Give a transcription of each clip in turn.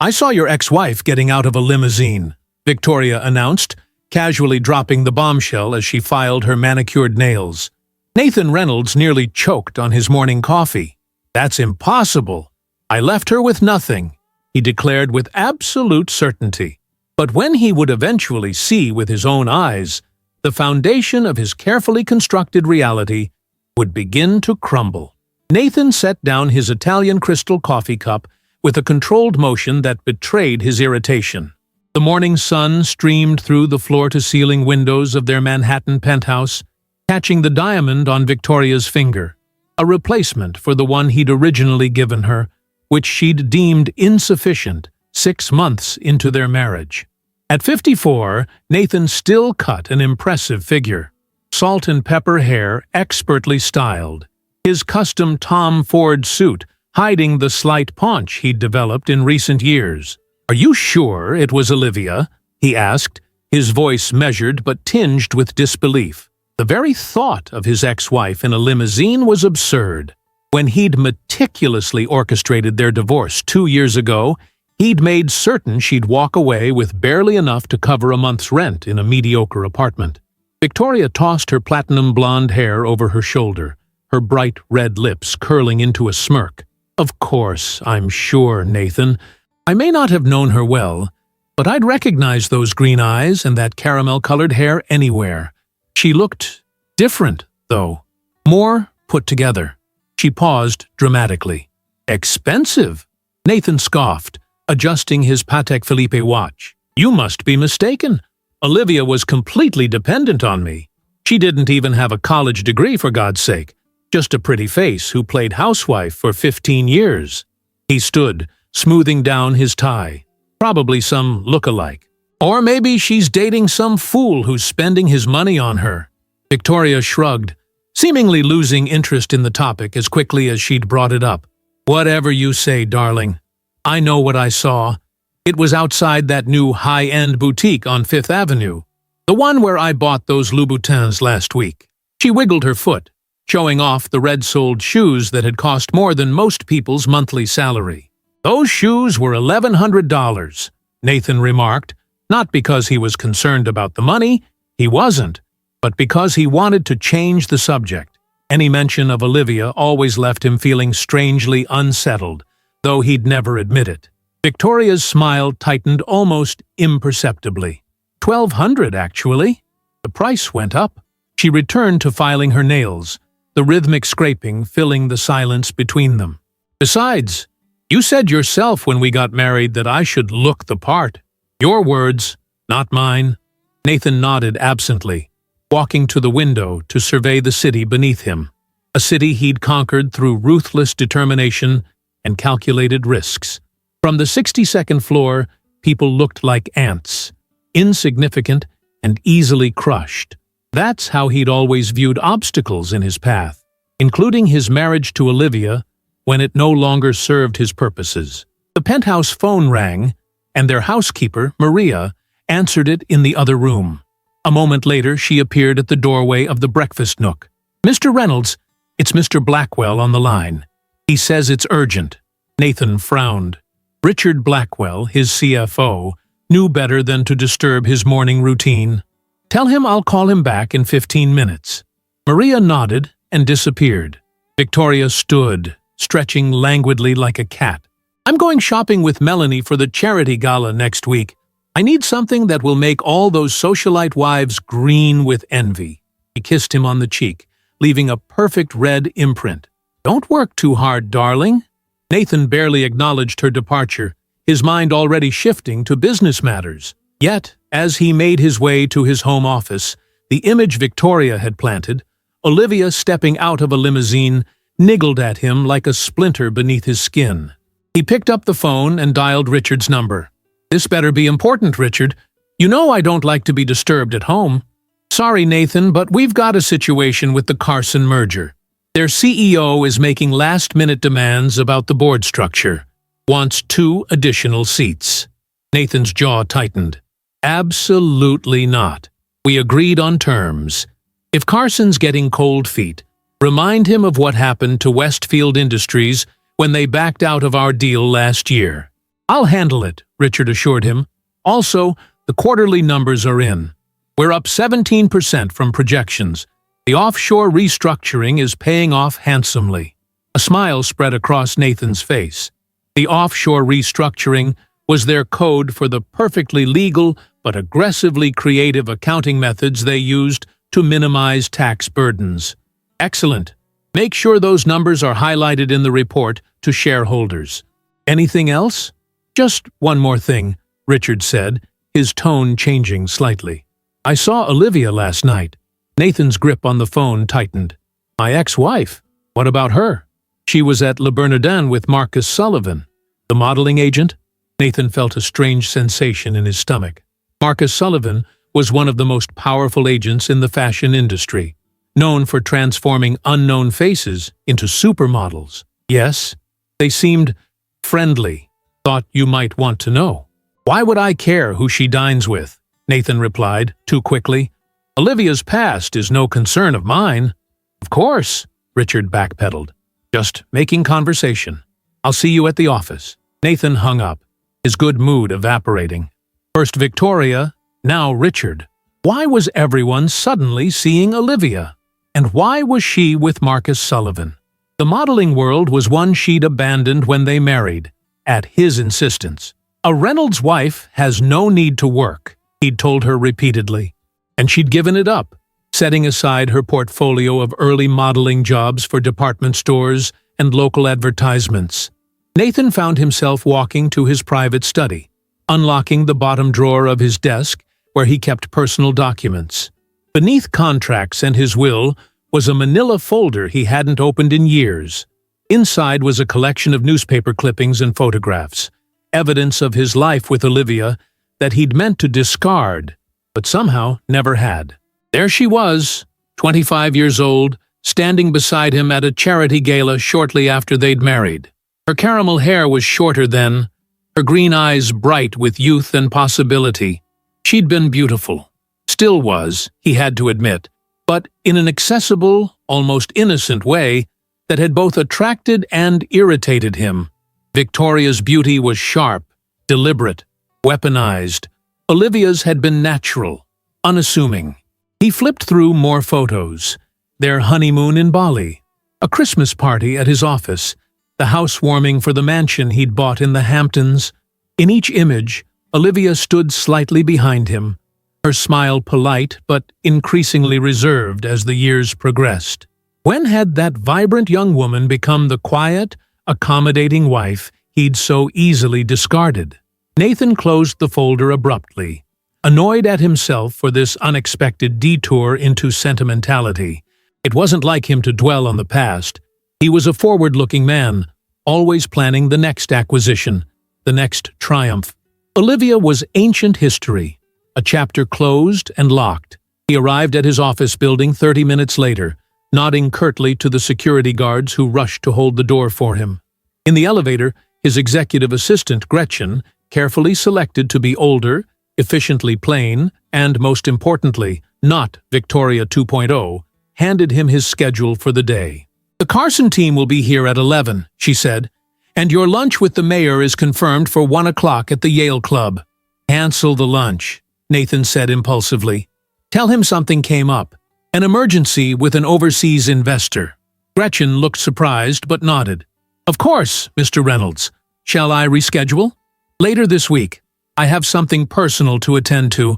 "I saw your ex-wife getting out of a limousine," Victoria announced, casually dropping the bombshell as she filed her manicured nails. Nathan Reynolds nearly choked on his morning coffee. "That's impossible. I left her with nothing," he declared with absolute certainty. But when he would eventually see with his own eyes, the foundation of his carefully constructed reality would begin to crumble. Nathan set down his Italian crystal coffee cup with a controlled motion that betrayed his irritation. The morning sun streamed through the floor-to-ceiling windows of their Manhattan penthouse, catching the diamond on Victoria's finger, a replacement for the one he'd originally given her, which she'd deemed insufficient 6 months into their marriage. At 54, Nathan still cut an impressive figure. Salt and pepper hair expertly styled, his custom Tom Ford suit hiding the slight paunch he'd developed in recent years. "Are you sure it was Olivia?" he asked, his voice measured but tinged with disbelief. The very thought of his ex-wife in a limousine was absurd. When he'd meticulously orchestrated their divorce 2 years ago, he'd made certain she'd walk away with barely enough to cover a month's rent in a mediocre apartment. Victoria tossed her platinum blonde hair over her shoulder, her bright red lips curling into a smirk. "Of course, I'm sure, Nathan. I may not have known her well, but I'd recognize those green eyes and that caramel-colored hair anywhere. She looked different, though. More put together." She paused dramatically. "Expensive?" Nathan scoffed, adjusting his Patek Philippe watch. "You must be mistaken. Olivia was completely dependent on me. She didn't even have a college degree, for God's sake. Just a pretty face who played housewife for 15 years. He stood, smoothing down his tie. "Probably some look-alike. Or maybe she's dating some fool who's spending his money on her." Victoria shrugged, seemingly losing interest in the topic as quickly as she'd brought it up. "Whatever you say, darling. I know what I saw. It was outside that new high-end boutique on Fifth Avenue, the one where I bought those Louboutins last week." She wiggled her foot, showing off the red-soled shoes that had cost more than most people's monthly salary. "Those shoes were $1,100, Nathan remarked, not because he was concerned about the money, he wasn't, but because he wanted to change the subject. Any mention of Olivia always left him feeling strangely unsettled, though he'd never admit it. Victoria's smile tightened almost imperceptibly. $1,200, actually. The price went up. She returned to filing her nails, the rhythmic scraping filling the silence between them. "Besides, you said yourself when we got married that I should look the part. Your words, not mine." Nathan nodded absently, walking to the window to survey the city beneath him, a city he'd conquered through ruthless determination and calculated risks. From the 62nd floor, people looked like ants, insignificant and easily crushed. That's how he'd always viewed obstacles in his path, including his marriage to Olivia when it no longer served his purposes. The penthouse phone rang, and their housekeeper, Maria, answered it in the other room. A moment later, she appeared at the doorway of the breakfast nook. "Mr. Reynolds, it's Mr. Blackwell on the line. He says it's urgent." Nathan frowned. Richard Blackwell, his CFO, knew better than to disturb his morning routine. "Tell him I'll call him back in 15 minutes. Maria nodded and disappeared. Victoria stood, stretching languidly like a cat. "I'm going shopping with Melanie for the charity gala next week. I need something that will make all those socialite wives green with envy." He kissed him on the cheek, leaving a perfect red imprint. "Don't work too hard, darling." Nathan barely acknowledged her departure, his mind already shifting to business matters. Yet, as he made his way to his home office, the image Victoria had planted, Olivia stepping out of a limousine, niggled at him like a splinter beneath his skin. He picked up the phone and dialed Richard's number. "This better be important, Richard. You know I don't like to be disturbed at home." "Sorry, Nathan, but we've got a situation with the Carson merger. Their CEO is making last-minute demands about the board structure. Wants 2 additional seats." Nathan's jaw tightened. "Absolutely not. We agreed on terms. If Carson's getting cold feet, remind him of what happened to Westfield Industries when they backed out of our deal last year." "I'll handle it," Richard assured him. "Also, the quarterly numbers are in. We're up 17% from projections. The offshore restructuring is paying off handsomely." A smile spread across Nathan's face. The offshore restructuring was their code for the perfectly legal but aggressively creative accounting methods they used to minimize tax burdens. "Excellent. Make sure those numbers are highlighted in the report to shareholders." "Anything else?" "Just one more thing," Richard said, his tone changing slightly. "I saw Olivia last night." Nathan's grip on the phone tightened. "My ex-wife? What about her?" "She was at Le Bernardin with Marcus Sullivan." "The modeling agent?" Nathan felt a strange sensation in his stomach. Marcus Sullivan was one of the most powerful agents in the fashion industry, known for transforming unknown faces into supermodels. "Yes, they seemed friendly. Thought you might want to know." "Why would I care who she dines with?" Nathan replied, too quickly. "Olivia's past is no concern of mine." "Of course," Richard backpedaled. "Just making conversation. I'll see you at the office." Nathan hung up, his good mood evaporating. First Victoria, now Richard. Why was everyone suddenly seeing Olivia? And why was she with Marcus Sullivan? The modeling world was one she'd abandoned when they married, at his insistence. "A Reynolds wife has no need to work," he'd told her repeatedly. And she'd given it up, setting aside her portfolio of early modeling jobs for department stores and local advertisements. Nathan found himself walking to his private study, unlocking the bottom drawer of his desk where he kept personal documents. Beneath contracts and his will was a manila folder he hadn't opened in years. Inside was a collection of newspaper clippings and photographs, evidence of his life with Olivia that he'd meant to discard, but somehow never had. There she was, 25 years old, standing beside him at a charity gala shortly after they'd married. Her caramel hair was shorter then, her green eyes bright with youth and possibility. She'd been beautiful. Still was, he had to admit, but in an accessible, almost innocent way that had both attracted and irritated him. Victoria's beauty was sharp, deliberate, weaponized. Olivia's had been natural, unassuming. He flipped through more photos. Their honeymoon in Bali, a Christmas party at his office, the housewarming for the mansion he'd bought in the Hamptons. In each image, Olivia stood slightly behind him, her smile polite but increasingly reserved as the years progressed. When had that vibrant young woman become the quiet, accommodating wife he'd so easily discarded? Nathan closed the folder abruptly, annoyed at himself for this unexpected detour into sentimentality. It wasn't like him to dwell on the past. He was a forward-looking man, always planning the next acquisition, the next triumph. Olivia was ancient history, a chapter closed and locked. He arrived at his office building 30 minutes later, nodding curtly to the security guards who rushed to hold the door for him. In the elevator, his executive assistant, Gretchen, carefully selected to be older, efficiently plain, and, most importantly, not Victoria 2.0, handed him his schedule for the day. "The Carson team will be here at 11, she said, "and your lunch with the mayor is confirmed for 1 o'clock at the Yale Club." "Cancel the lunch," Nathan said impulsively. "Tell him something came up. An emergency with an overseas investor." Gretchen looked surprised but nodded. "Of course, Mr. Reynolds. Shall I reschedule?" "Later this week. I have something personal to attend to."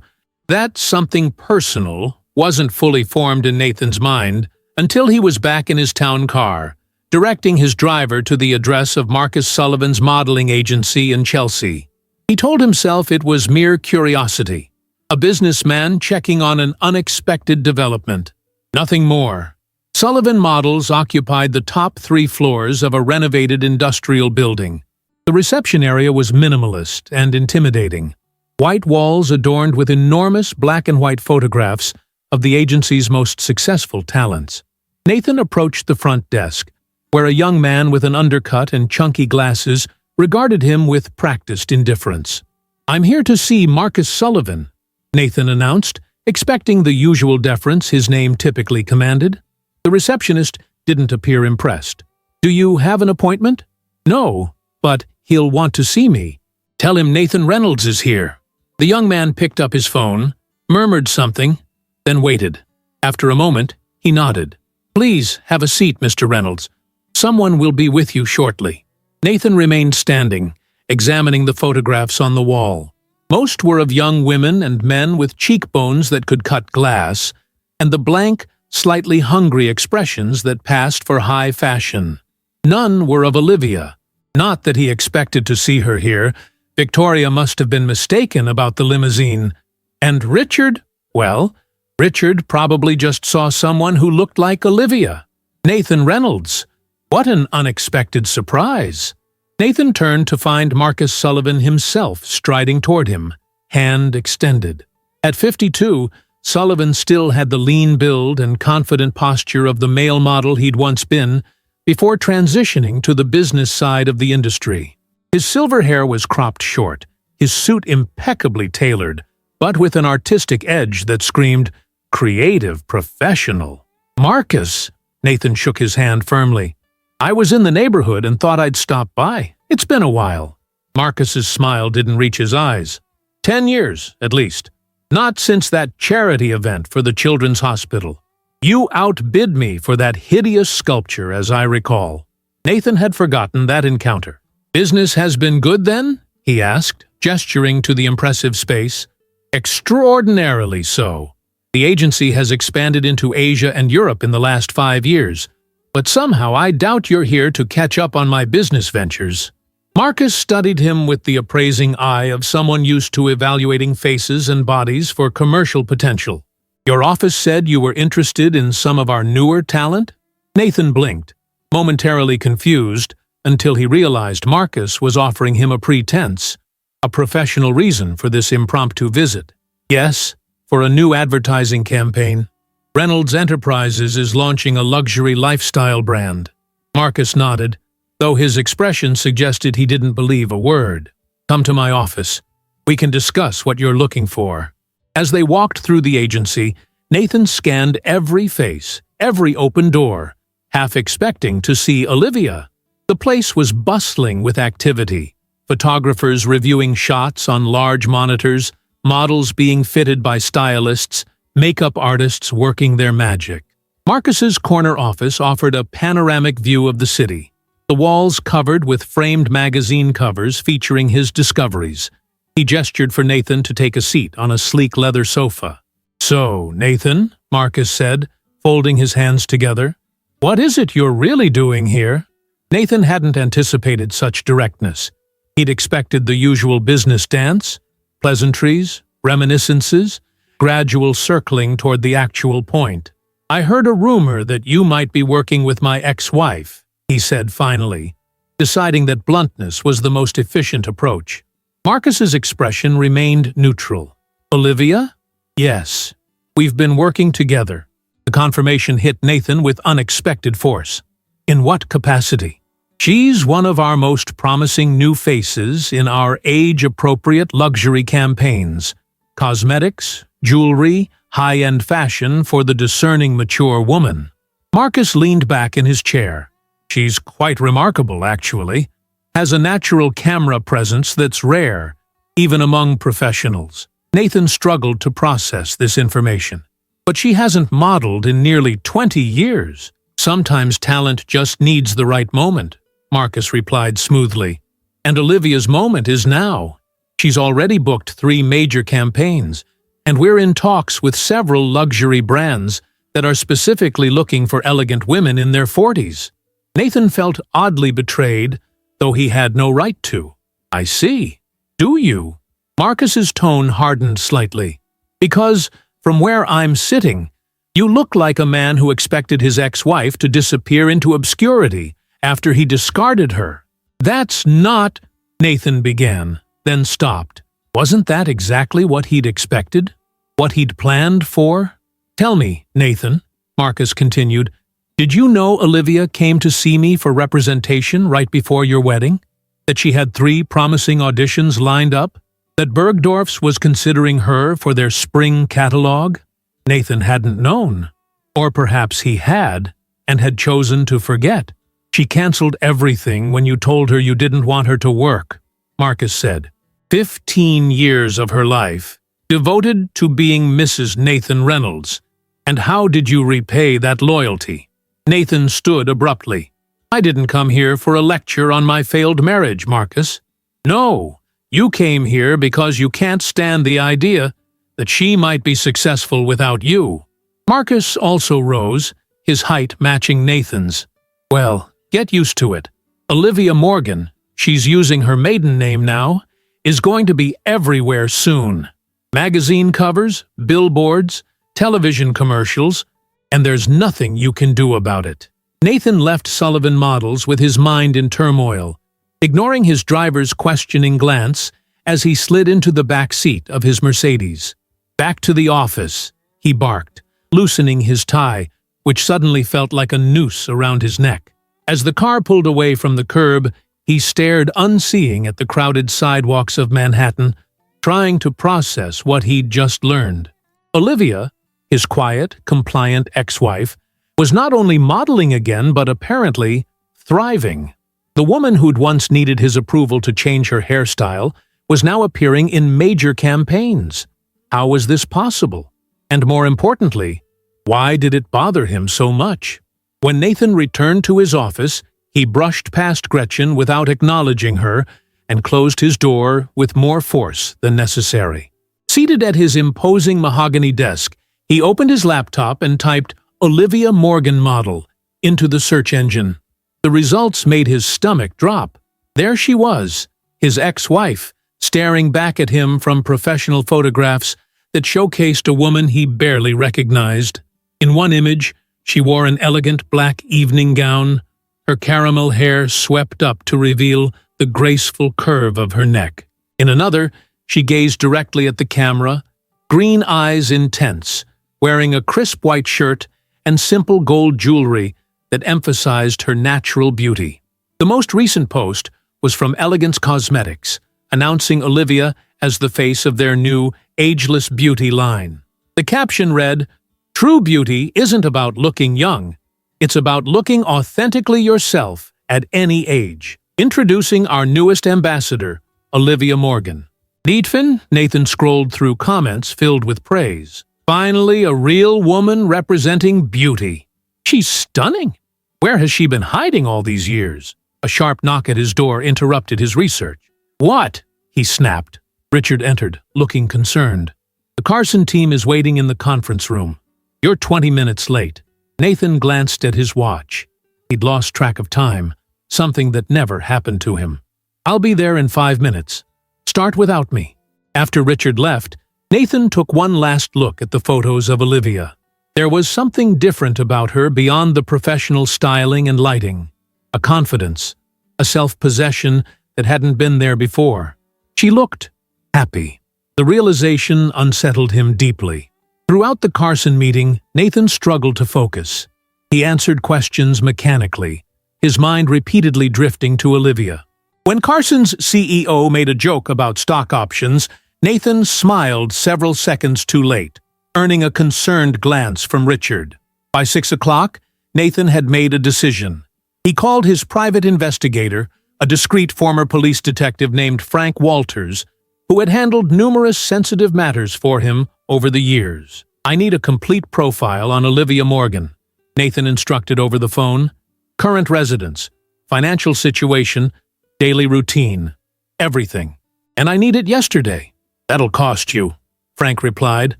That something personal wasn't fully formed in Nathan's mind until he was back in his town car, directing his driver to the address of Marcus Sullivan's modeling agency in Chelsea. He told himself it was mere curiosity, a businessman checking on an unexpected development. Nothing more. Sullivan Models occupied the top 3 floors of a renovated industrial building. The reception area was minimalist and intimidating. White walls adorned with enormous black and white photographs of the agency's most successful talents. Nathan approached the front desk, where a young man with an undercut and chunky glasses regarded him with practiced indifference. "I'm here to see Marcus Sullivan," Nathan announced, expecting the usual deference his name typically commanded. The receptionist didn't appear impressed. "Do you have an appointment?" "No, but he'll want to see me." "Tell him Nathan Reynolds is here." The young man picked up his phone, murmured something, then waited. After a moment, he nodded. "Please have a seat, Mr. Reynolds. Someone will be with you shortly." Nathan remained standing, examining the photographs on the wall. Most were of young women and men with cheekbones that could cut glass, and the blank, slightly hungry expressions that passed for high fashion. None were of Olivia. Not that he expected to see her here. Victoria must have been mistaken about the limousine. And Richard? Well, Richard probably just saw someone who looked like Olivia. Nathan Reynolds. What an unexpected surprise. Nathan turned to find Marcus Sullivan himself striding toward him, hand extended. At 52, Sullivan still had the lean build and confident posture of the male model he'd once been before transitioning to the business side of the industry. His silver hair was cropped short, his suit impeccably tailored, but with an artistic edge that screamed, "Creative professional." "Marcus," Nathan shook his hand firmly. "I was in the neighborhood and thought I'd stop by. It's been a while." Marcus's smile didn't reach his eyes. 10 years, at least. Not since that charity event for the Children's Hospital. You outbid me for that hideous sculpture, as I recall. Nathan had forgotten that encounter. "Business has been good, then?" he asked, gesturing to the impressive space. "Extraordinarily so. The agency has expanded into Asia and Europe in the last 5 years, but somehow I doubt you're here to catch up on my business ventures." Marcus studied him with the appraising eye of someone used to evaluating faces and bodies for commercial potential. "Your office said you were interested in some of our newer talent?" Nathan blinked, momentarily confused, until he realized Marcus was offering him a pretense, a professional reason for this impromptu visit. "Yes, for a new advertising campaign. Reynolds Enterprises is launching a luxury lifestyle brand." Marcus nodded, though his expression suggested he didn't believe a word. "Come to my office. We can discuss what you're looking for." As they walked through the agency, Nathan scanned every face, every open door, half expecting to see Olivia. The place was bustling with activity. Photographers reviewing shots on large monitors, models being fitted by stylists, makeup artists working their magic. Marcus's corner office offered a panoramic view of the city, the walls covered with framed magazine covers featuring his discoveries. He gestured for Nathan to take a seat on a sleek leather sofa. "So, Nathan," Marcus said, folding his hands together, "what is it you're really doing here?" Nathan hadn't anticipated such directness. He'd expected the usual business dance, pleasantries, reminiscences, gradual circling toward the actual point. "I heard a rumor that you might be working with my ex-wife," he said finally, deciding that bluntness was the most efficient approach. Marcus's expression remained neutral. "Olivia? Yes. We've been working together." The confirmation hit Nathan with unexpected force. "In what capacity?" "She's one of our most promising new faces in our age-appropriate luxury campaigns. Cosmetics, jewelry, high-end fashion for the discerning mature woman." Marcus leaned back in his chair. "She's quite remarkable, actually. Has a natural camera presence that's rare, even among professionals." Nathan struggled to process this information. "But she hasn't modeled in nearly 20 years. Sometimes talent just needs the right moment," Marcus replied smoothly. "And Olivia's moment is now. She's already booked 3 major campaigns, and we're in talks with several luxury brands that are specifically looking for elegant women in their 40s. Nathan felt oddly betrayed, though he had no right to. "I see. Do you?" Marcus's tone hardened slightly. "Because, from where I'm sitting, you look like a man who expected his ex-wife to disappear into obscurity after he discarded her." "That's not—" Nathan began, then stopped. Wasn't that exactly what he'd expected? What he'd planned for? "Tell me, Nathan," Marcus continued, "did you know Olivia came to see me for representation right before your wedding? That she had 3 promising auditions lined up? That Bergdorf's was considering her for their spring catalog?" Nathan hadn't known. Or perhaps he had, and had chosen to forget. "She canceled everything when you told her you didn't want her to work," Marcus said. 15 years of her life, devoted to being Mrs. Nathan Reynolds. And how did you repay that loyalty? Nathan stood abruptly. I didn't come here for a lecture on my failed marriage, Marcus. No, you came here because you can't stand the idea that she might be successful without you. Marcus also rose, his height matching Nathan's. Well, get used to it. Olivia Morgan, she's using her maiden name now, is going to be everywhere soon. Magazine covers, billboards, television commercials, and there's nothing you can do about it. Nathan left Sullivan Models with his mind in turmoil, ignoring his driver's questioning glance as he slid into the back seat of his Mercedes. Back to the office, he barked, loosening his tie, which suddenly felt like a noose around his neck. As the car pulled away from the curb, he stared unseeing at the crowded sidewalks of Manhattan, trying to process what he'd just learned. Olivia, his quiet, compliant ex-wife, was not only modeling again but apparently thriving. The woman who'd once needed his approval to change her hairstyle was now appearing in major campaigns. How was this possible? And more importantly, why did it bother him so much? When Nathan returned to his office, he brushed past Gretchen without acknowledging her and closed his door with more force than necessary. Seated at his imposing mahogany desk, he opened his laptop and typed Olivia Morgan model into the search engine. The results made his stomach drop. There she was, his ex-wife, staring back at him from professional photographs that showcased a woman he barely recognized. In one image, she wore an elegant black evening gown, her caramel hair swept up to reveal the graceful curve of her neck. In another, she gazed directly at the camera, green eyes intense, wearing a crisp white shirt and simple gold jewelry that emphasized her natural beauty. The most recent post was from Elegance Cosmetics, announcing Olivia as the face of their new ageless beauty line. The caption read, "True beauty isn't about looking young. It's about looking authentically yourself at any age. Introducing our newest ambassador, Olivia Morgan." Nathan scrolled through comments filled with praise. Finally, a real woman representing beauty. She's stunning. Where has she been hiding all these years? A sharp knock at his door interrupted his research. What? He snapped. Richard entered, looking concerned. The Carson team is waiting in the conference room. You're 20 minutes late. Nathan glanced at his watch. He'd lost track of time, something that never happened to him. I'll be there in 5 minutes. Start without me. After Richard left, Nathan took one last look at the photos of Olivia. There was something different about her beyond the professional styling and lighting. A confidence, a self-possession that hadn't been there before. She looked happy. The realization unsettled him deeply. Throughout the Carson meeting, Nathan struggled to focus. He answered questions mechanically, his mind repeatedly drifting to Olivia. When Carson's CEO made a joke about stock options, Nathan smiled several seconds too late, earning a concerned glance from Richard. By 6 o'clock, Nathan had made a decision. He called his private investigator, a discreet former police detective named Frank Walters, who had handled numerous sensitive matters for him over the years. I need a complete profile on Olivia Morgan, Nathan instructed over the phone. Current residence, financial situation, daily routine, everything. And I need it yesterday. That'll cost you, Frank replied.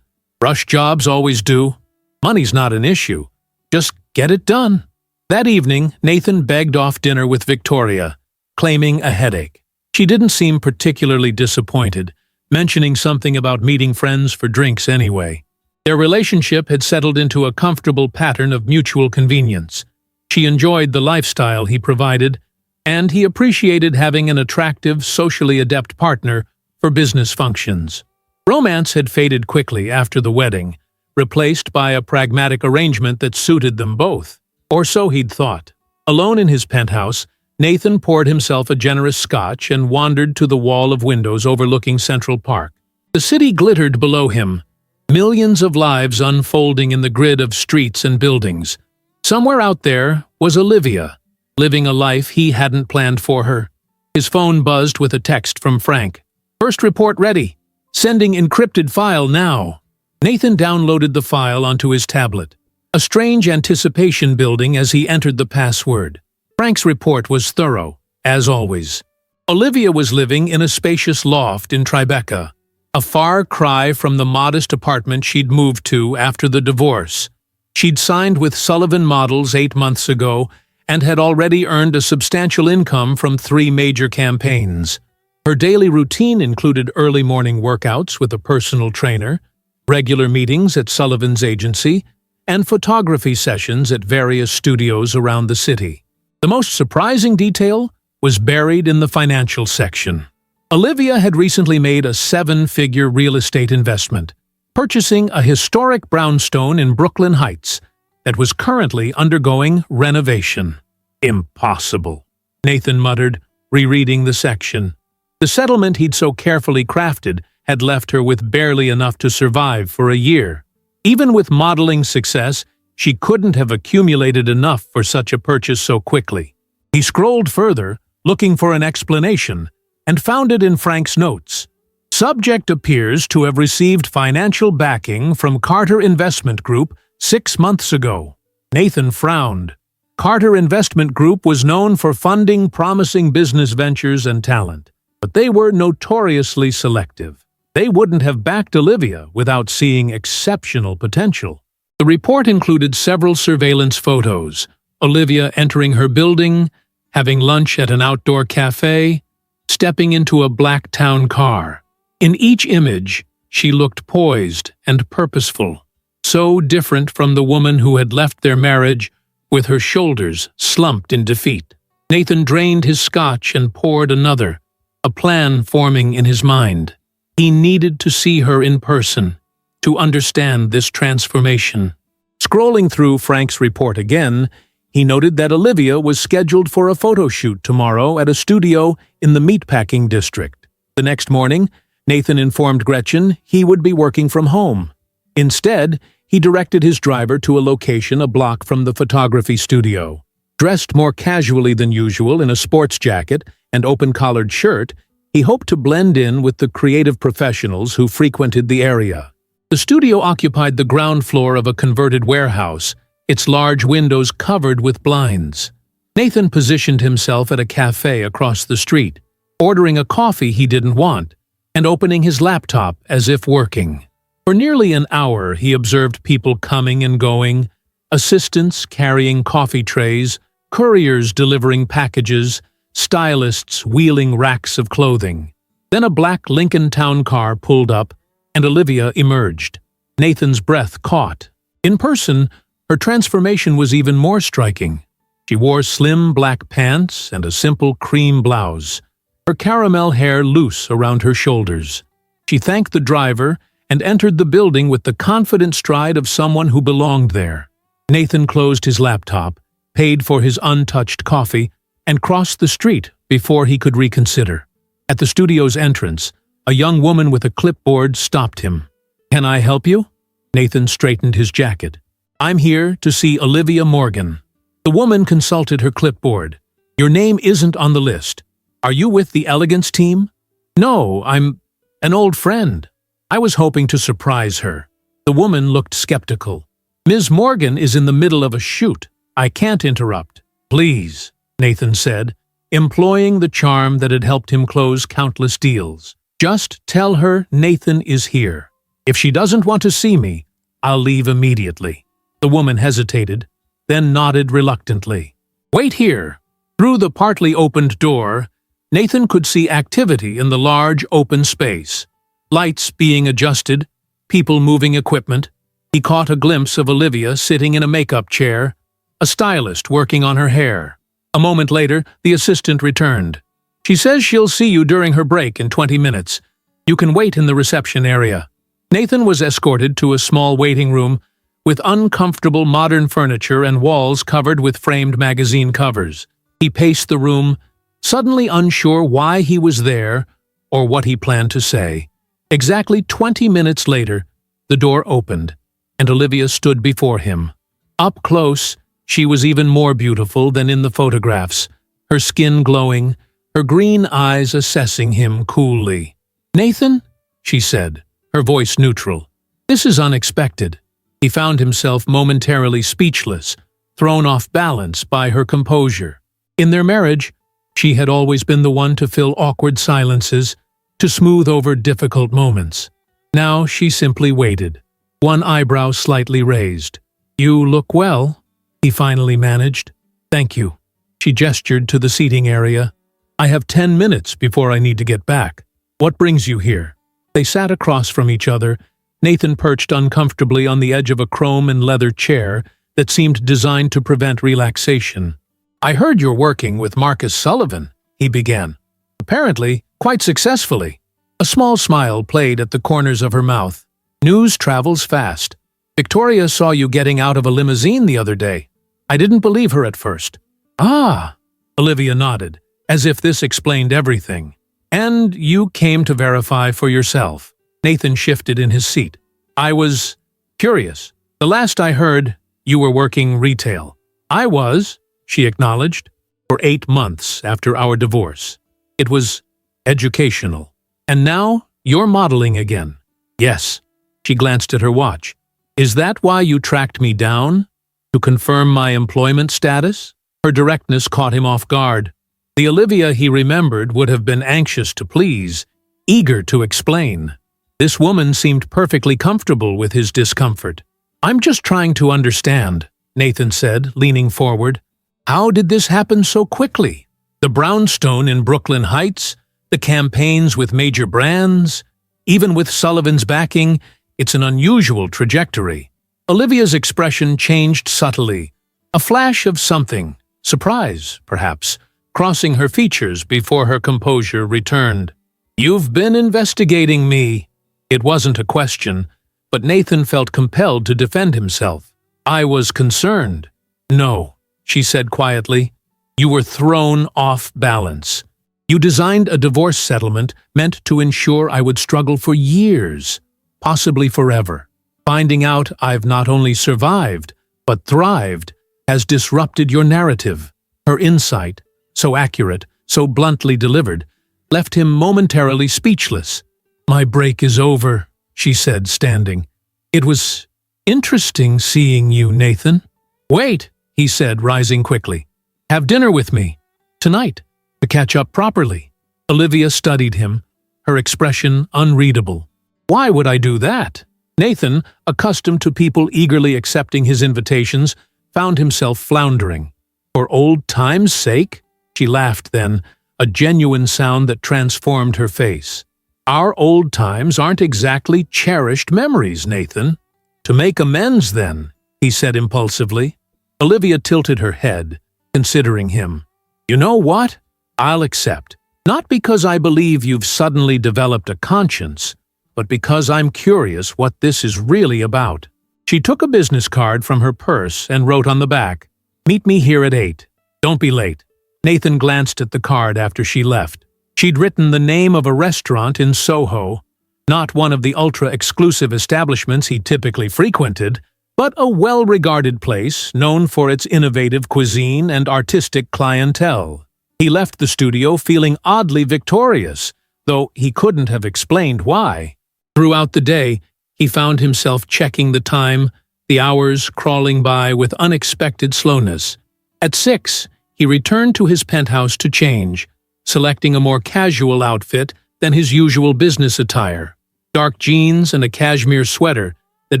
Rush jobs always do. Money's not an issue. Just get it done. That evening, Nathan begged off dinner with Victoria, claiming a headache. She didn't seem particularly disappointed, mentioning something about meeting friends for drinks anyway. Their relationship had settled into a comfortable pattern of mutual convenience. She enjoyed the lifestyle he provided, and he appreciated having an attractive, socially adept partner for business functions. Romance had faded quickly after the wedding, replaced by a pragmatic arrangement that suited them both. Or so he'd thought. Alone in his penthouse, Nathan poured himself a generous scotch and wandered to the wall of windows overlooking Central Park. The city glittered below him, millions of lives unfolding in the grid of streets and buildings. Somewhere out there was Olivia, living a life he hadn't planned for her. His phone buzzed with a text from Frank. First report ready. Sending encrypted file now. Nathan downloaded the file onto his tablet, a strange anticipation building as he entered the password. Frank's report was thorough, as always. Olivia was living in a spacious loft in Tribeca, a far cry from the modest apartment she'd moved to after the divorce. She'd signed with Sullivan Models 8 months ago and had already earned a substantial income from 3 major campaigns. Her daily routine included early morning workouts with a personal trainer, regular meetings at Sullivan's agency, and photography sessions at various studios around the city. The most surprising detail was buried in the financial section. Olivia had recently made a 7-figure real estate investment, purchasing a historic brownstone in Brooklyn Heights that was currently undergoing renovation. Impossible, Nathan muttered, rereading the section. The settlement he'd so carefully crafted had left her with barely enough to survive for a year. Even with modeling success, she couldn't have accumulated enough for such a purchase so quickly. He scrolled further, looking for an explanation, and found it in Frank's notes. Subject appears to have received financial backing from Carter Investment Group 6 months ago. Nathan frowned. Carter Investment Group was known for funding promising business ventures and talent, but they were notoriously selective. They wouldn't have backed Olivia without seeing exceptional potential. The report included several surveillance photos: Olivia entering her building, having lunch at an outdoor cafe, stepping into a black town car. In each image, she looked poised and purposeful, so different from the woman who had left their marriage with her shoulders slumped in defeat. Nathan drained his scotch and poured another, a plan forming in his mind. He needed to see her in person to understand this transformation. Scrolling through Frank's report again, he noted that Olivia was scheduled for a photo shoot tomorrow at a studio in the meatpacking district. The next morning, Nathan informed Gretchen he would be working from home. Instead, he directed his driver to a location a block from the photography studio. Dressed more casually than usual in a sports jacket and open-collared shirt, he hoped to blend in with the creative professionals who frequented the area. The studio occupied the ground floor of a converted warehouse, its large windows covered with blinds. Nathan positioned himself at a cafe across the street, ordering a coffee he didn't want, and opening his laptop as if working. For nearly an hour, he observed people coming and going, assistants carrying coffee trays, couriers delivering packages, stylists wheeling racks of clothing. Then a black Lincoln Town car pulled up, and Olivia emerged. Nathan's breath caught. In person, her transformation was even more striking. She wore slim black pants and a simple cream blouse, her caramel hair loose around her shoulders. She thanked the driver and entered the building with the confident stride of someone who belonged there. Nathan closed his laptop, paid for his untouched coffee, and crossed the street before he could reconsider. At the studio's entrance, a young woman with a clipboard stopped him. "Can I help you?" Nathan straightened his jacket. "I'm here to see Olivia Morgan." The woman consulted her clipboard. "Your name isn't on the list. Are you with the Elegance team?" "No, I'm an old friend." I was hoping to surprise her. The woman looked skeptical. "Ms. Morgan is in the middle of a shoot. I can't interrupt." "Please," Nathan said, employing the charm that had helped him close countless deals. "Just tell her Nathan is here. If she doesn't want to see me, I'll leave immediately." The woman hesitated, then nodded reluctantly. "Wait here." Through the partly opened door, Nathan could see activity in the large open space. Lights being adjusted, people moving equipment. He caught a glimpse of Olivia sitting in a makeup chair, a stylist working on her hair. A moment later, the assistant returned. "She says she'll see you during her break in 20 minutes. You can wait in the reception area." Nathan was escorted to a small waiting room with uncomfortable modern furniture and walls covered with framed magazine covers. He paced the room, suddenly unsure why he was there or what he planned to say. Exactly 20 minutes later, the door opened, and Olivia stood before him. Up close, she was even more beautiful than in the photographs, her skin glowing, her green eyes assessing him coolly. "Nathan?" she said, her voice neutral. "This is unexpected." He found himself momentarily speechless, thrown off balance by her composure. In their marriage, she had always been the one to fill awkward silences, to smooth over difficult moments. Now she simply waited, one eyebrow slightly raised. "You look well," he finally managed. "Thank you." She gestured to the seating area. "I have 10 minutes before I need to get back. What brings you here?" They sat across from each other, Nathan perched uncomfortably on the edge of a chrome and leather chair that seemed designed to prevent relaxation. "I heard you're working with Marcus Sullivan," he began. "Apparently, quite successfully." A small smile played at the corners of her mouth. "News travels fast. Victoria saw you getting out of a limousine the other day. I didn't believe her at first." "Ah," Olivia nodded, as if this explained everything. "And you came to verify for yourself." Nathan shifted in his seat. "I was curious. The last I heard, you were working retail." "I was," she acknowledged, "for 8 months after our divorce. It was educational. And now you're modeling again." "Yes." She glanced at her watch. "Is that why you tracked me down? To confirm my employment status?" Her directness caught him off guard. The Olivia he remembered would have been anxious to please, eager to explain. This woman seemed perfectly comfortable with his discomfort. "I'm just trying to understand," Nathan said, leaning forward. "How did this happen so quickly? The brownstone in Brooklyn Heights, the campaigns with major brands, even with Sullivan's backing, it's an unusual trajectory." Olivia's expression changed subtly, a flash of something, surprise, perhaps, crossing her features before her composure returned. "You've been investigating me." It wasn't a question, but Nathan felt compelled to defend himself. "I was concerned." "No," she said quietly. "You were thrown off balance. You designed a divorce settlement meant to ensure I would struggle for years, possibly forever. Finding out I've not only survived, but thrived, has disrupted your narrative." Her insight, so accurate, so bluntly delivered, left him momentarily speechless. "My break is over," she said, standing. "It was interesting seeing you, Nathan." "Wait," he said, rising quickly. "Have dinner with me. Tonight. To catch up properly." Olivia studied him, her expression unreadable. "Why would I do that?" Nathan, accustomed to people eagerly accepting his invitations, found himself floundering. "For old time's sake?" She laughed then, a genuine sound that transformed her face. "Our old times aren't exactly cherished memories, Nathan." "To make amends, then," he said impulsively. Olivia tilted her head, considering him. "You know what? I'll accept. Not because I believe you've suddenly developed a conscience, but because I'm curious what this is really about." She took a business card from her purse and wrote on the back, "Meet me here at 8. Don't be late." Nathan glanced at the card after she left. She'd written the name of a restaurant in Soho, not one of the ultra-exclusive establishments he typically frequented, but a well-regarded place known for its innovative cuisine and artistic clientele. He left the studio feeling oddly victorious, though he couldn't have explained why. Throughout the day, he found himself checking the time, the hours crawling by with unexpected slowness. At 6, he returned to his penthouse to change, selecting a more casual outfit than his usual business attire. Dark jeans and a cashmere sweater that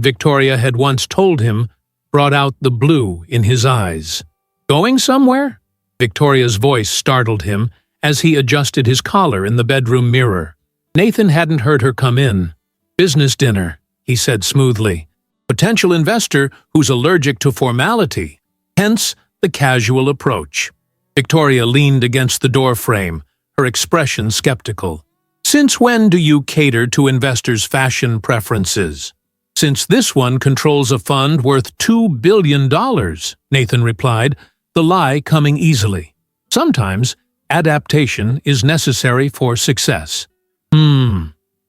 Victoria had once told him brought out the blue in his eyes. "Going somewhere?" Victoria's voice startled him as he adjusted his collar in the bedroom mirror. Nathan hadn't heard her come in. "Business dinner," he said smoothly. "Potential investor who's allergic to formality. Hence the casual approach." Victoria leaned against the doorframe, her expression skeptical. "Since when do you cater to investors' fashion preferences?" "Since this one controls a fund worth $2 billion, Nathan replied, the lie coming easily. "Sometimes adaptation is necessary for success."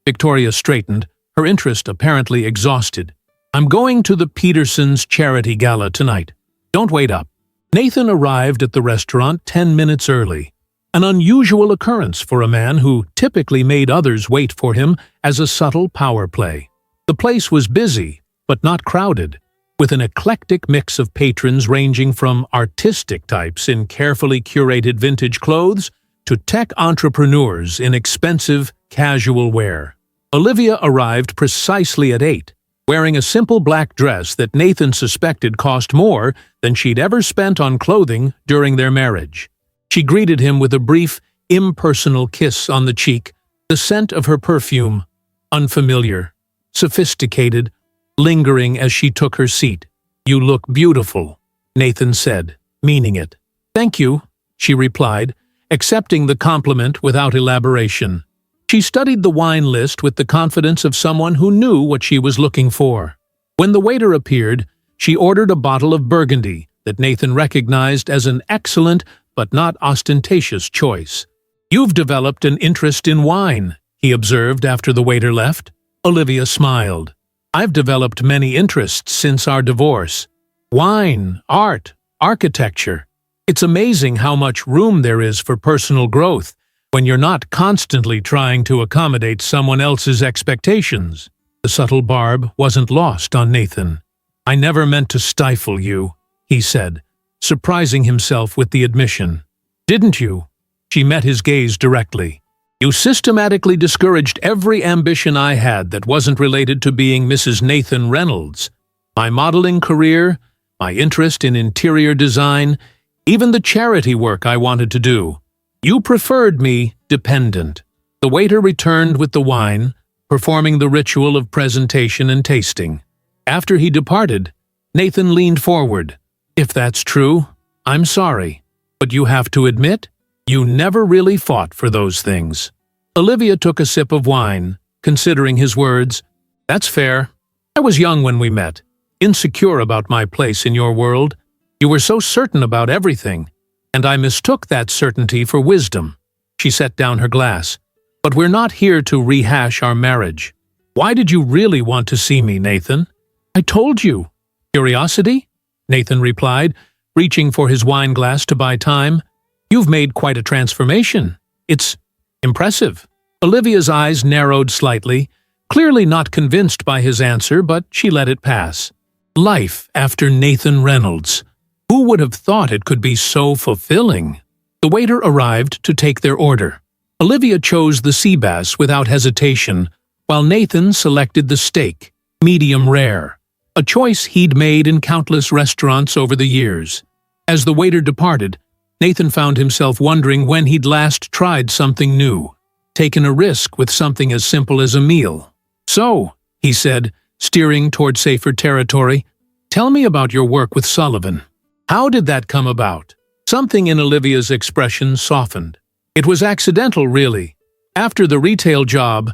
Victoria straightened, her interest apparently exhausted. "I'm going to the Petersons' charity gala tonight. Don't wait up." Nathan arrived at the restaurant 10 minutes early. an unusual occurrence for a man who typically made others wait for him as a subtle power play. The place was busy, but not crowded, with an eclectic mix of patrons ranging from artistic types in carefully curated vintage clothes to tech entrepreneurs in expensive, casual wear. Olivia arrived precisely at 8, wearing a simple black dress that Nathan suspected cost more than she'd ever spent on clothing during their marriage. She greeted him with a brief, impersonal kiss on the cheek, the scent of her perfume, unfamiliar, sophisticated, lingering as she took her seat. "You look beautiful," Nathan said, meaning it. "Thank you," she replied, accepting the compliment without elaboration. She studied the wine list with the confidence of someone who knew what she was looking for. When the waiter appeared, she ordered a bottle of Burgundy that Nathan recognized as an excellent but not ostentatious choice. "You've developed an interest in wine," he observed after the waiter left. Olivia smiled. "I've developed many interests since our divorce. Wine, art, architecture. It's amazing how much room there is for personal growth when you're not constantly trying to accommodate someone else's expectations." The subtle barb wasn't lost on Nathan. "I never meant to stifle you," he said, surprising himself with the admission. "Didn't you?" She met his gaze directly. "You systematically discouraged every ambition I had that wasn't related to being Mrs. Nathan Reynolds. My modeling career, my interest in interior design, even the charity work I wanted to do. You preferred me dependent." The waiter returned with the wine, performing the ritual of presentation and tasting. After he departed, Nathan leaned forward. "If that's true, I'm sorry, but you have to admit, you never really fought for those things." Olivia took a sip of wine, considering his words. "That's fair. I was young when we met, insecure about my place in your world. You were so certain about everything, and I mistook that certainty for wisdom." She set down her glass. "But we're not here to rehash our marriage. Why did you really want to see me, Nathan?" "I told you." "Curiosity?" Nathan replied, reaching for his wine glass to buy time. "You've made quite a transformation. It's impressive." Olivia's eyes narrowed slightly, clearly not convinced by his answer, but she let it pass. Life after Nathan Reynolds. Who would have thought it could be so fulfilling? The waiter arrived to take their order. Olivia chose the sea bass without hesitation, while Nathan selected the steak, medium rare, a choice he'd made in countless restaurants over the years. As the waiter departed, Nathan found himself wondering when he'd last tried something new, taken a risk with something as simple as a meal. "So," he said, steering toward safer territory, "tell me about your work with Sullivan. How did that come about?" Something in Olivia's expression softened. "It was accidental, really. After the retail job,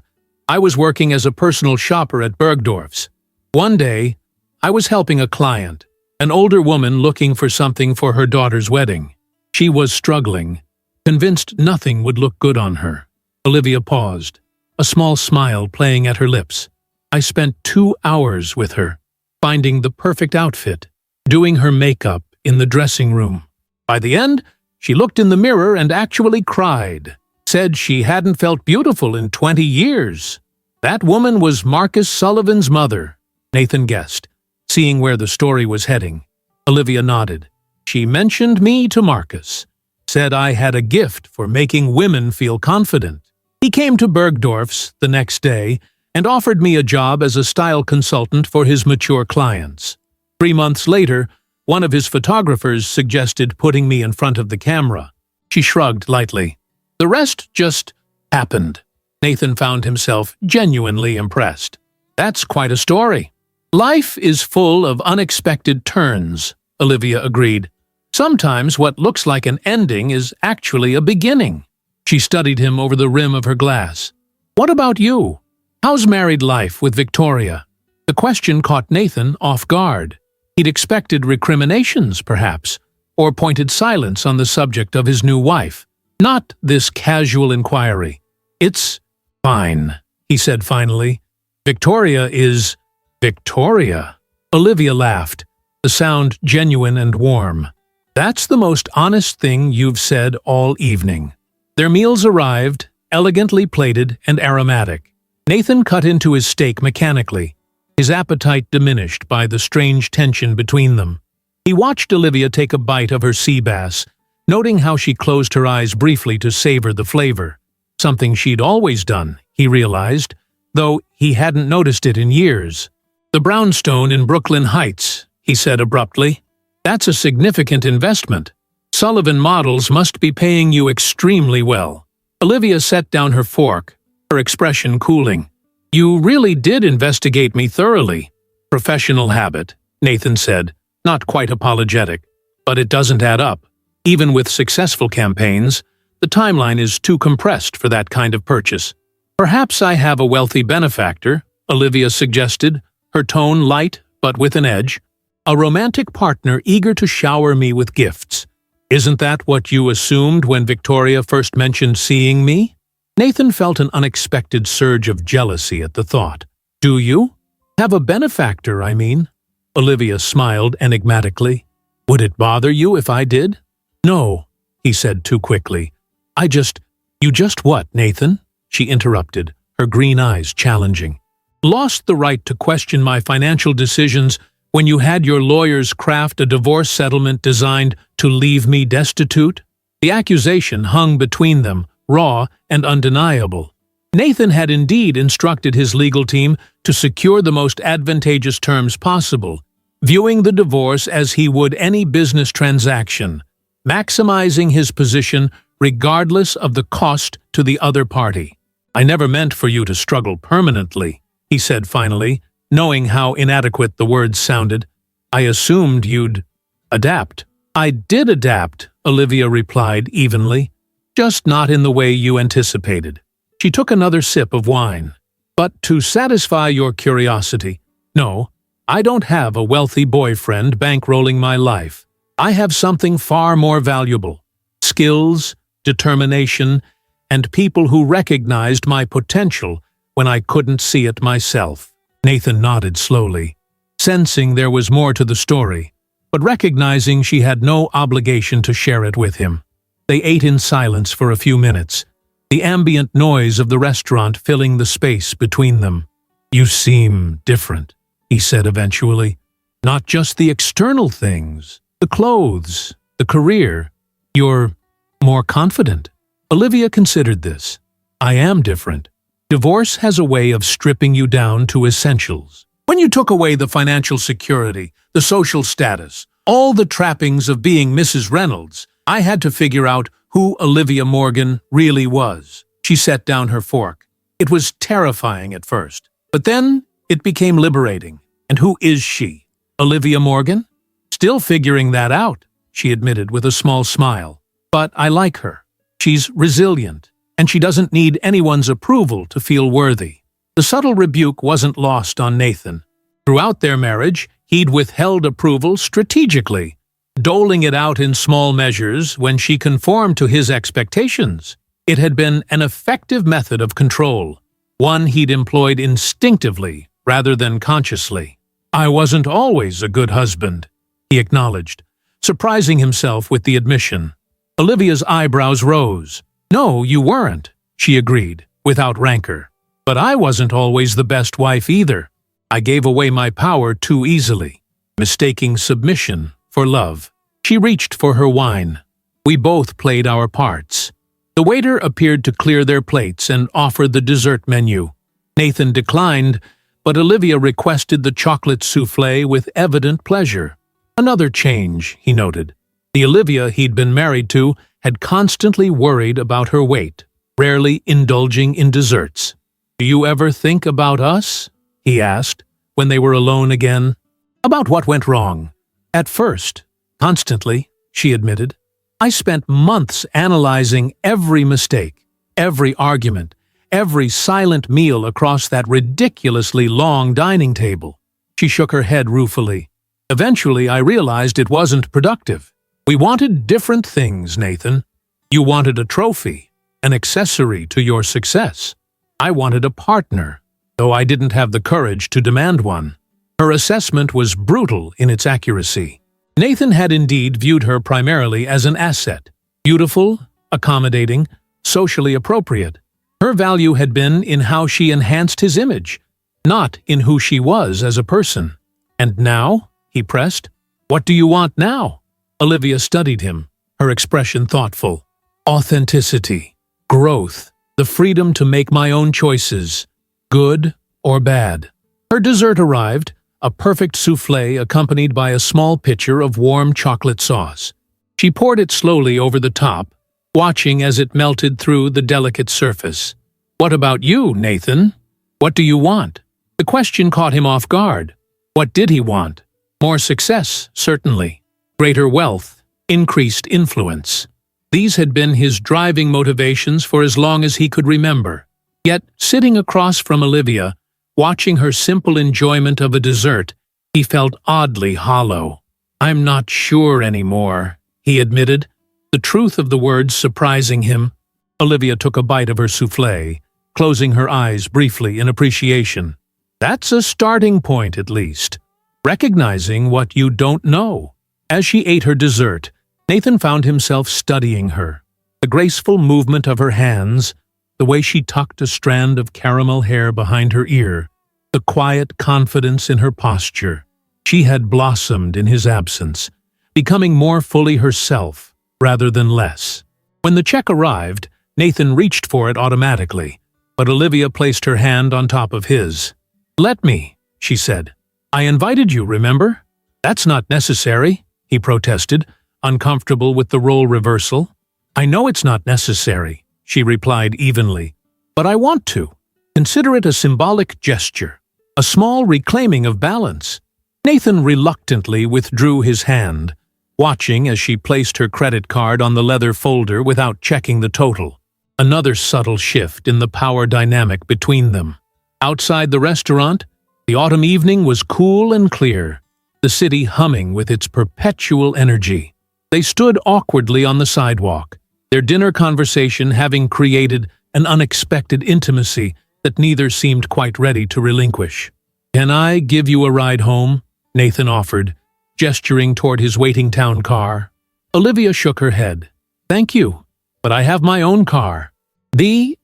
I was working as a personal shopper at Bergdorf's. One day, I was helping a client, an older woman looking for something for her daughter's wedding. She was struggling, convinced nothing would look good on her." Olivia paused, a small smile playing at her lips. "I spent 2 hours with her, finding the perfect outfit, doing her makeup in the dressing room. By the end, she looked in the mirror and actually cried, said she hadn't felt beautiful in 20 years. That woman was Marcus Sullivan's mother," Nathan guessed, seeing where the story was heading. Olivia nodded. "She mentioned me to Marcus, said I had a gift for making women feel confident. He came to Bergdorf's the next day and offered me a job as a style consultant for his mature clients. 3 months later, one of his photographers suggested putting me in front of the camera." She shrugged lightly. "The rest just happened." Nathan found himself genuinely impressed. "That's quite a story." "Life is full of unexpected turns," Olivia agreed. "Sometimes what looks like an ending is actually a beginning." She studied him over the rim of her glass. "What about you? How's married life with Victoria?" The question caught Nathan off guard. He'd expected recriminations, perhaps, or pointed silence on the subject of his new wife. Not this casual inquiry. "It's fine," he said finally. "Victoria is Victoria." Olivia laughed, the sound genuine and warm. "That's the most honest thing you've said all evening." Their meals arrived, elegantly plated and aromatic. Nathan cut into his steak mechanically, his appetite diminished by the strange tension between them. He watched Olivia take a bite of her sea bass, noting how she closed her eyes briefly to savor the flavor. Something she'd always done, he realized, though he hadn't noticed it in years. "The brownstone in Brooklyn Heights," he said abruptly. "That's a significant investment. Sullivan Models must be paying you extremely well." Olivia set down her fork, her expression cooling. "You really did investigate me thoroughly." "Professional habit," Nathan said, not quite apologetic. "But it doesn't add up. Even with successful campaigns, the timeline is too compressed for that kind of purchase." "Perhaps I have a wealthy benefactor," Olivia suggested, her tone light but with an edge. "A romantic partner eager to shower me with gifts. Isn't that what you assumed when Victoria first mentioned seeing me?" Nathan felt an unexpected surge of jealousy at the thought. "Do you? Have a benefactor, I mean?" Olivia smiled enigmatically. "Would it bother you if I did?" "No," he said too quickly. You just what, Nathan?" she interrupted, her green eyes challenging. "Lost the right to question my financial decisions when you had your lawyers craft a divorce settlement designed to leave me destitute?" The accusation hung between them, raw and undeniable. Nathan had indeed instructed his legal team to secure the most advantageous terms possible, viewing the divorce as he would any business transaction, maximizing his position regardless of the cost to the other party. "I never meant for you to struggle permanently," he said finally, knowing how inadequate the words sounded. "I assumed you'd adapt." "I did adapt," Olivia replied evenly, "just not in the way you anticipated." She took another sip of wine. "But to satisfy your curiosity, no, I don't have a wealthy boyfriend bankrolling my life. I have something far more valuable: skills, determination, and people who recognized my potential when I couldn't see it myself." Nathan nodded slowly, sensing there was more to the story, but recognizing she had no obligation to share it with him. They ate in silence for a few minutes, the ambient noise of the restaurant filling the space between them. "You seem different," he said eventually. "Not just the external things, the clothes, the career. You're more confident." Olivia considered this. "I am different. Divorce has a way of stripping you down to essentials. When you took away the financial security, the social status, all the trappings of being Mrs. Reynolds, I had to figure out who Olivia Morgan really was." She set down her fork. "It was terrifying at first, but then it became liberating. And who is she? Olivia Morgan? Still figuring that out," she admitted with a small smile. "But I like her. She's resilient, and she doesn't need anyone's approval to feel worthy." The subtle rebuke wasn't lost on Nathan. Throughout their marriage, he'd withheld approval strategically, doling it out in small measures when she conformed to his expectations. It had been an effective method of control, one he'd employed instinctively rather than consciously. "I wasn't always a good husband," he acknowledged, surprising himself with the admission. Olivia's eyebrows rose. "No, you weren't," she agreed, without rancor. "But I wasn't always the best wife either. I gave away my power too easily, mistaking submission for love." She reached for her wine. "We both played our parts." The waiter appeared to clear their plates and offer the dessert menu. Nathan declined, but Olivia requested the chocolate soufflé with evident pleasure. Another change, he noted. The Olivia he'd been married to had constantly worried about her weight, rarely indulging in desserts. "Do you ever think about us?" he asked, when they were alone again. "About what went wrong?" "At first. Constantly," she admitted. "I spent months analyzing every mistake, every argument, every silent meal across that ridiculously long dining table." She shook her head ruefully. "Eventually, I realized it wasn't productive. We wanted different things, Nathan. You wanted a trophy, an accessory to your success. I wanted a partner, though I didn't have the courage to demand one." Her assessment was brutal in its accuracy. Nathan had indeed viewed her primarily as an asset, beautiful, accommodating, socially appropriate. Her value had been in how she enhanced his image, not in who she was as a person. "And now?" he pressed. "What do you want now?" Olivia studied him, her expression thoughtful. "Authenticity, growth, the freedom to make my own choices, good or bad." Her dessert arrived, a perfect soufflé accompanied by a small pitcher of warm chocolate sauce. She poured it slowly over the top, watching as it melted through the delicate surface. "What about you, Nathan? What do you want?" The question caught him off guard. What did he want? More success, certainly. Greater wealth, increased influence. These had been his driving motivations for as long as he could remember. Yet, sitting across from Olivia, watching her simple enjoyment of a dessert, he felt oddly hollow. "I'm not sure anymore," he admitted, the truth of the words surprising him. Olivia took a bite of her soufflé, closing her eyes briefly in appreciation. "That's a starting point, at least. Recognizing what you don't know." As she ate her dessert, Nathan found himself studying her. The graceful movement of her hands, the way she tucked a strand of caramel hair behind her ear, the quiet confidence in her posture. She had blossomed in his absence, becoming more fully herself rather than less. When the check arrived, Nathan reached for it automatically, but Olivia placed her hand on top of his. "Let me," she said. "I invited you, remember?" "That's not necessary," he protested, uncomfortable with the role reversal. "I know it's not necessary," she replied evenly, "but I want to. Consider it a symbolic gesture, a small reclaiming of balance." Nathan reluctantly withdrew his hand, watching as she placed her credit card on the leather folder without checking the total. Another subtle shift in the power dynamic between them. Outside the restaurant, the autumn evening was cool and clear, the city humming with its perpetual energy. They stood awkwardly on the sidewalk, their dinner conversation having created an unexpected intimacy that neither seemed quite ready to relinquish. "Can I give you a ride home?" Nathan offered, gesturing toward his waiting town car. Olivia shook her head. "Thank you, but I have my own car."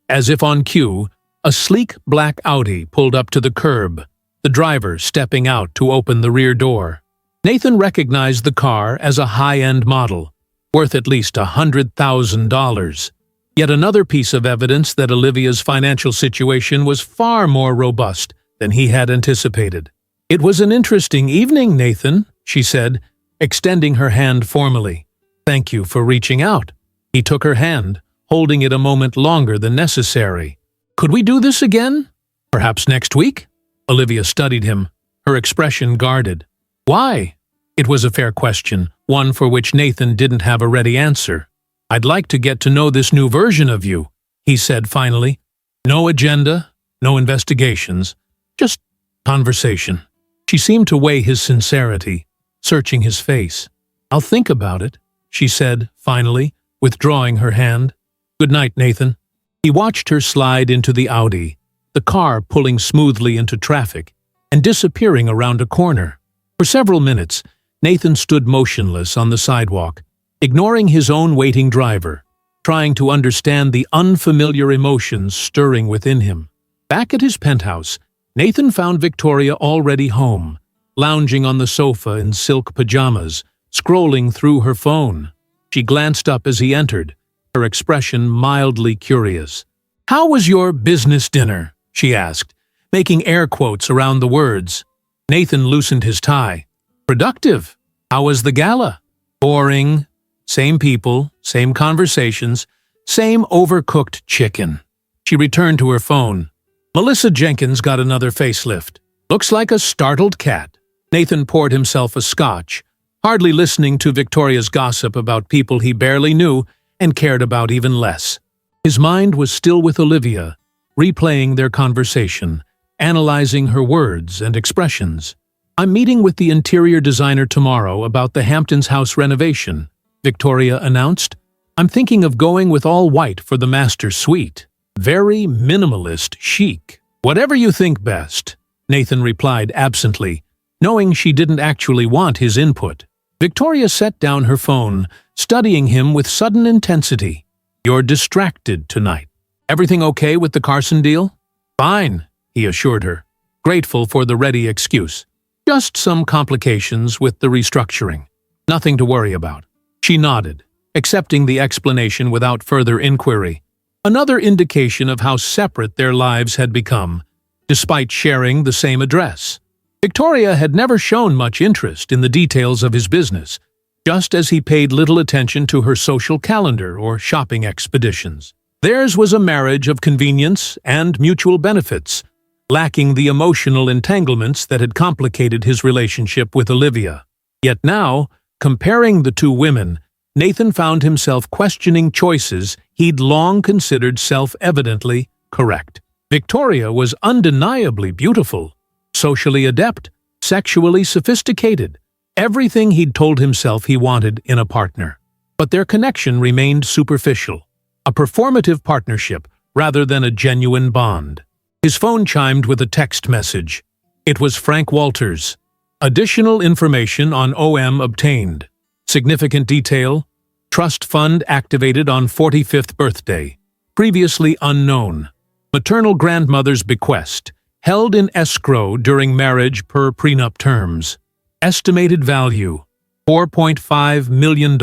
As if on cue, a sleek black Audi pulled up to the curb, the driver stepping out to open the rear door. Nathan recognized the car as a high-end model, worth at least $100,000. Yet another piece of evidence that Olivia's financial situation was far more robust than he had anticipated. "It was an interesting evening, Nathan," she said, extending her hand formally. "Thank you for reaching out." He took her hand, holding it a moment longer than necessary. "Could we do this again? Perhaps next week?" Olivia studied him, her expression guarded. "Why?" It was a fair question, one for which Nathan didn't have a ready answer. "I'd like to get to know this new version of you," he said finally. "No agenda, no investigations, just conversation." She seemed to weigh his sincerity, searching his face. "I'll think about it," she said finally, withdrawing her hand. "Good night, Nathan." He watched her slide into the Audi, the car pulling smoothly into traffic and disappearing around a corner. For several minutes, Nathan stood motionless on the sidewalk, ignoring his own waiting driver, trying to understand the unfamiliar emotions stirring within him. Back at his penthouse, Nathan found Victoria already home, lounging on the sofa in silk pajamas, scrolling through her phone. She glanced up as he entered, her expression mildly curious. "How was your business dinner?" she asked, making air quotes around the words. Nathan loosened his tie. "Productive. How was the gala?" "Boring. Same people, same conversations, same overcooked chicken." She returned to her phone. "Melissa Jenkins got another facelift. Looks like a startled cat." Nathan poured himself a scotch, hardly listening to Victoria's gossip about people he barely knew and cared about even less. His mind was still with Olivia, replaying their conversation, analyzing her words and expressions. "I'm meeting with the interior designer tomorrow about the Hamptons house renovation," Victoria announced. "I'm thinking of going with all white for the master suite. Very minimalist chic." "Whatever you think best," Nathan replied absently, knowing she didn't actually want his input. Victoria set down her phone, studying him with sudden intensity. "You're distracted tonight. Everything okay with the Carson deal?" "Fine," he assured her, grateful for the ready excuse. "Just some complications with the restructuring. Nothing to worry about." She nodded, accepting the explanation without further inquiry. Another indication of how separate their lives had become, despite sharing the same address. Victoria had never shown much interest in the details of his business, just as he paid little attention to her social calendar or shopping expeditions. Theirs was a marriage of convenience and mutual benefits, lacking the emotional entanglements that had complicated his relationship with Olivia. Yet now, comparing the two women, Nathan found himself questioning choices he'd long considered self-evidently correct. Victoria was undeniably beautiful, socially adept, sexually sophisticated, everything he'd told himself he wanted in a partner. But their connection remained superficial, a performative partnership rather than a genuine bond. His phone chimed with a text message. It was Frank Walters. Additional information on OM obtained. Significant detail: trust fund activated on 45th birthday. Previously unknown. Maternal grandmother's bequest. Held in escrow during marriage per prenup terms. Estimated value: $4.5 million.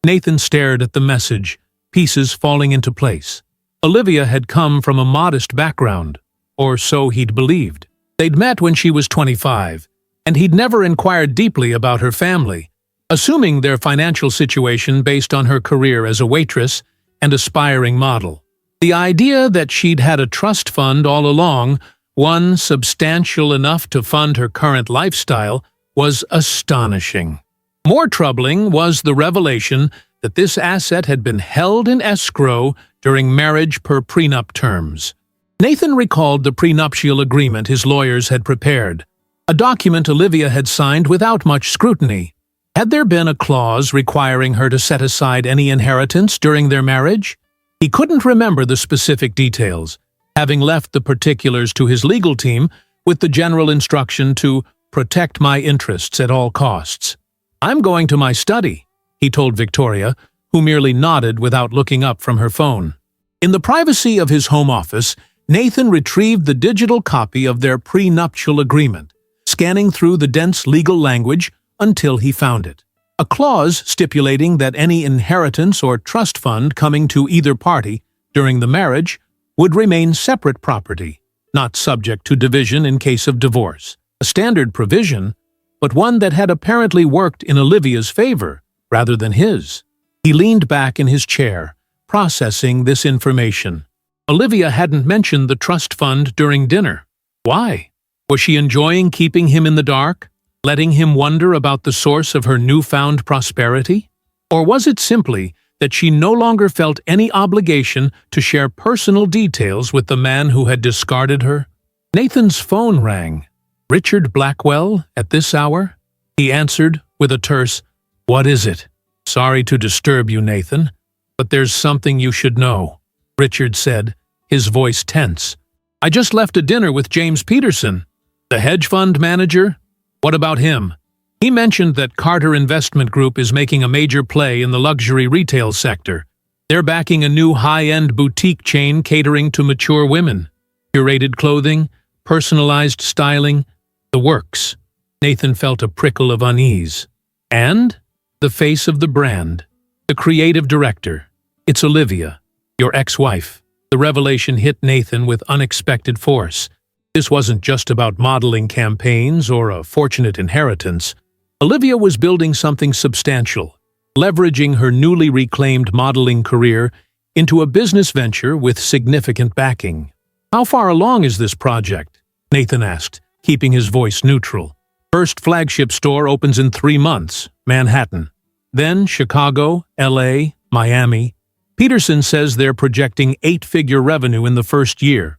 Nathan stared at the message, pieces falling into place. Olivia had come from a modest background, or so he'd believed. They'd met when she was 25, and he'd never inquired deeply about her family, assuming their financial situation based on her career as a waitress and aspiring model. The idea that she'd had a trust fund all along, one substantial enough to fund her current lifestyle, was astonishing. More troubling was the revelation that this asset had been held in escrow during marriage per prenup terms. Nathan recalled the prenuptial agreement his lawyers had prepared, a document Olivia had signed without much scrutiny. Had there been a clause requiring her to set aside any inheritance during their marriage? He couldn't remember the specific details, having left the particulars to his legal team with the general instruction to protect my interests at all costs. "I'm going to my study," he told Victoria, who merely nodded without looking up from her phone. In the privacy of his home office, Nathan retrieved the digital copy of their prenuptial agreement, scanning through the dense legal language until he found it. A clause stipulating that any inheritance or trust fund coming to either party during the marriage would remain separate property, not subject to division in case of divorce. A standard provision, but one that had apparently worked in Olivia's favor rather than his. He leaned back in his chair, processing this information. Olivia hadn't mentioned the trust fund during dinner. Why? Was she enjoying keeping him in the dark, letting him wonder about the source of her newfound prosperity? Or was it simply that she no longer felt any obligation to share personal details with the man who had discarded her? Nathan's phone rang. "Richard Blackwell, at this hour?" He answered with a terse, "What is it?" "Sorry to disturb you, Nathan, but there's something you should know," Richard said, his voice tense. "I just left a dinner with James Peterson, the hedge fund manager. What about him?" "He mentioned that Carter Investment Group is making a major play in the luxury retail sector. They're backing a new high-end boutique chain catering to mature women. Curated clothing, personalized styling, the works." Nathan felt a prickle of unease. "And the face of the brand, the creative director. It's Olivia, your ex-wife." The revelation hit Nathan with unexpected force. This wasn't just about modeling campaigns or a fortunate inheritance. Olivia was building something substantial, leveraging her newly reclaimed modeling career into a business venture with significant backing. "How far along is this project?" Nathan asked, keeping his voice neutral. "First flagship store opens in 3 months, Manhattan. Then Chicago, LA, Miami. Peterson says they're projecting 8-figure revenue in the first year."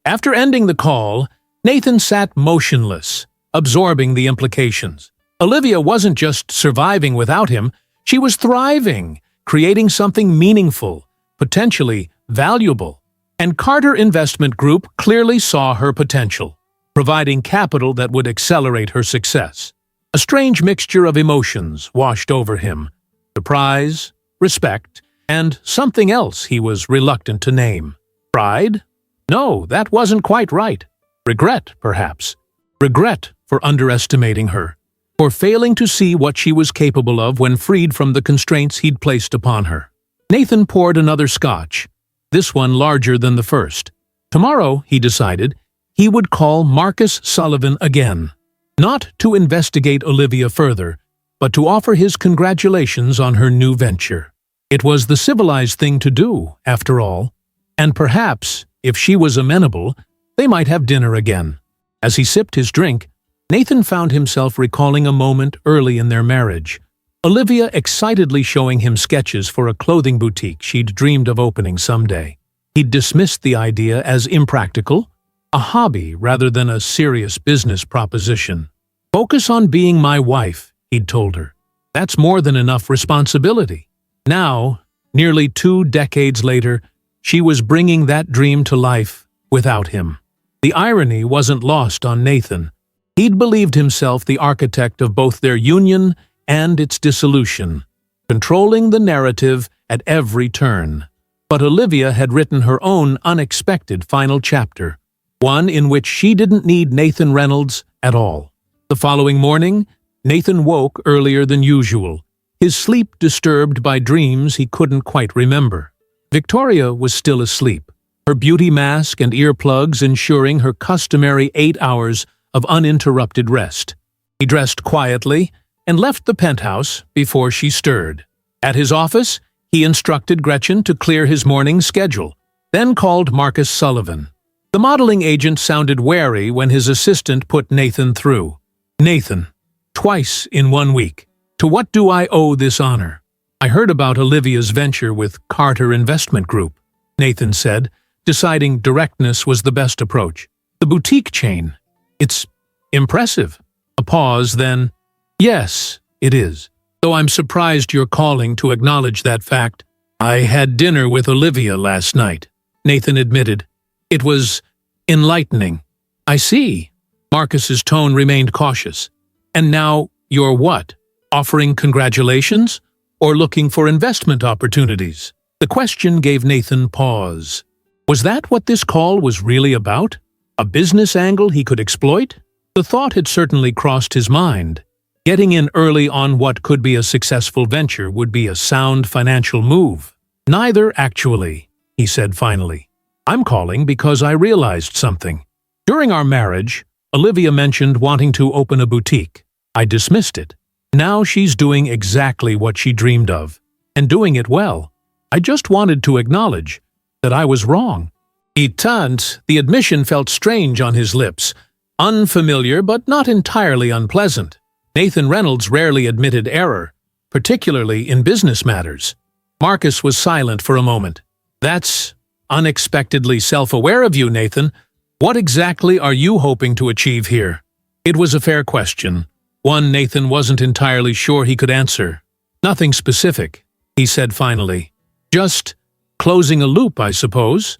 After ending the call, Nathan sat motionless, absorbing the implications. Olivia wasn't just surviving without him, she was thriving, creating something meaningful, potentially valuable. And Carter Investment Group clearly saw her potential, providing capital that would accelerate her success. A strange mixture of emotions washed over him: surprise, respect, and something else he was reluctant to name. Pride? No, that wasn't quite right. Regret, perhaps. Regret for underestimating her, for failing to see what she was capable of when freed from the constraints he'd placed upon her. Nathan poured another scotch, this one larger than the first. Tomorrow, he decided, he would call Marcus Sullivan again, not to investigate Olivia further, but to offer his congratulations on her new venture. It was the civilized thing to do, after all, and perhaps, if she was amenable, they might have dinner again. As he sipped his drink, Nathan found himself recalling a moment early in their marriage, Olivia excitedly showing him sketches for a clothing boutique she'd dreamed of opening someday. He'd dismissed the idea as impractical, a hobby rather than a serious business proposition. "Focus on being my wife," he'd told her. "That's more than enough responsibility." Now, nearly 2 decades later, she was bringing that dream to life without him. The irony wasn't lost on Nathan. He'd believed himself the architect of both their union and its dissolution, controlling the narrative at every turn. But Olivia had written her own unexpected final chapter, one in which she didn't need Nathan Reynolds at all. The following morning, Nathan woke earlier than usual, his sleep disturbed by dreams he couldn't quite remember. Victoria was still asleep, her beauty mask and earplugs ensuring her customary 8 hours of uninterrupted rest. He dressed quietly and left the penthouse before she stirred. At his office, he instructed Gretchen to clear his morning schedule, then called Marcus Sullivan. The modeling agent sounded wary when his assistant put Nathan through. "Nathan, twice in 1 week. To what do I owe this honor?" "I heard about Olivia's venture with Carter Investment Group," Nathan said, deciding directness was the best approach. "The boutique chain. It's impressive." A pause, then, "Yes, it is. Though I'm surprised you're calling to acknowledge that fact." "I had dinner with Olivia last night," Nathan admitted. "It was enlightening." "I see." Marcus's tone remained cautious. "And now you're what? Offering congratulations? Or looking for investment opportunities?" The question gave Nathan pause. Was that what this call was really about? A business angle he could exploit? The thought had certainly crossed his mind. Getting in early on what could be a successful venture would be a sound financial move. "Neither, actually," he said finally. "I'm calling because I realized something. During our marriage, Olivia mentioned wanting to open a boutique. I dismissed it. Now she's doing exactly what she dreamed of, and doing it well. I just wanted to acknowledge that I was wrong." The admission felt strange on his lips, unfamiliar but not entirely unpleasant. Nathan Reynolds rarely admitted error, particularly in business matters. Marcus was silent for a moment. "That's unexpectedly self-aware of you, Nathan. What exactly are you hoping to achieve here?" It was a fair question, one Nathan wasn't entirely sure he could answer. "Nothing specific," he said finally. "Just closing a loop, I suppose."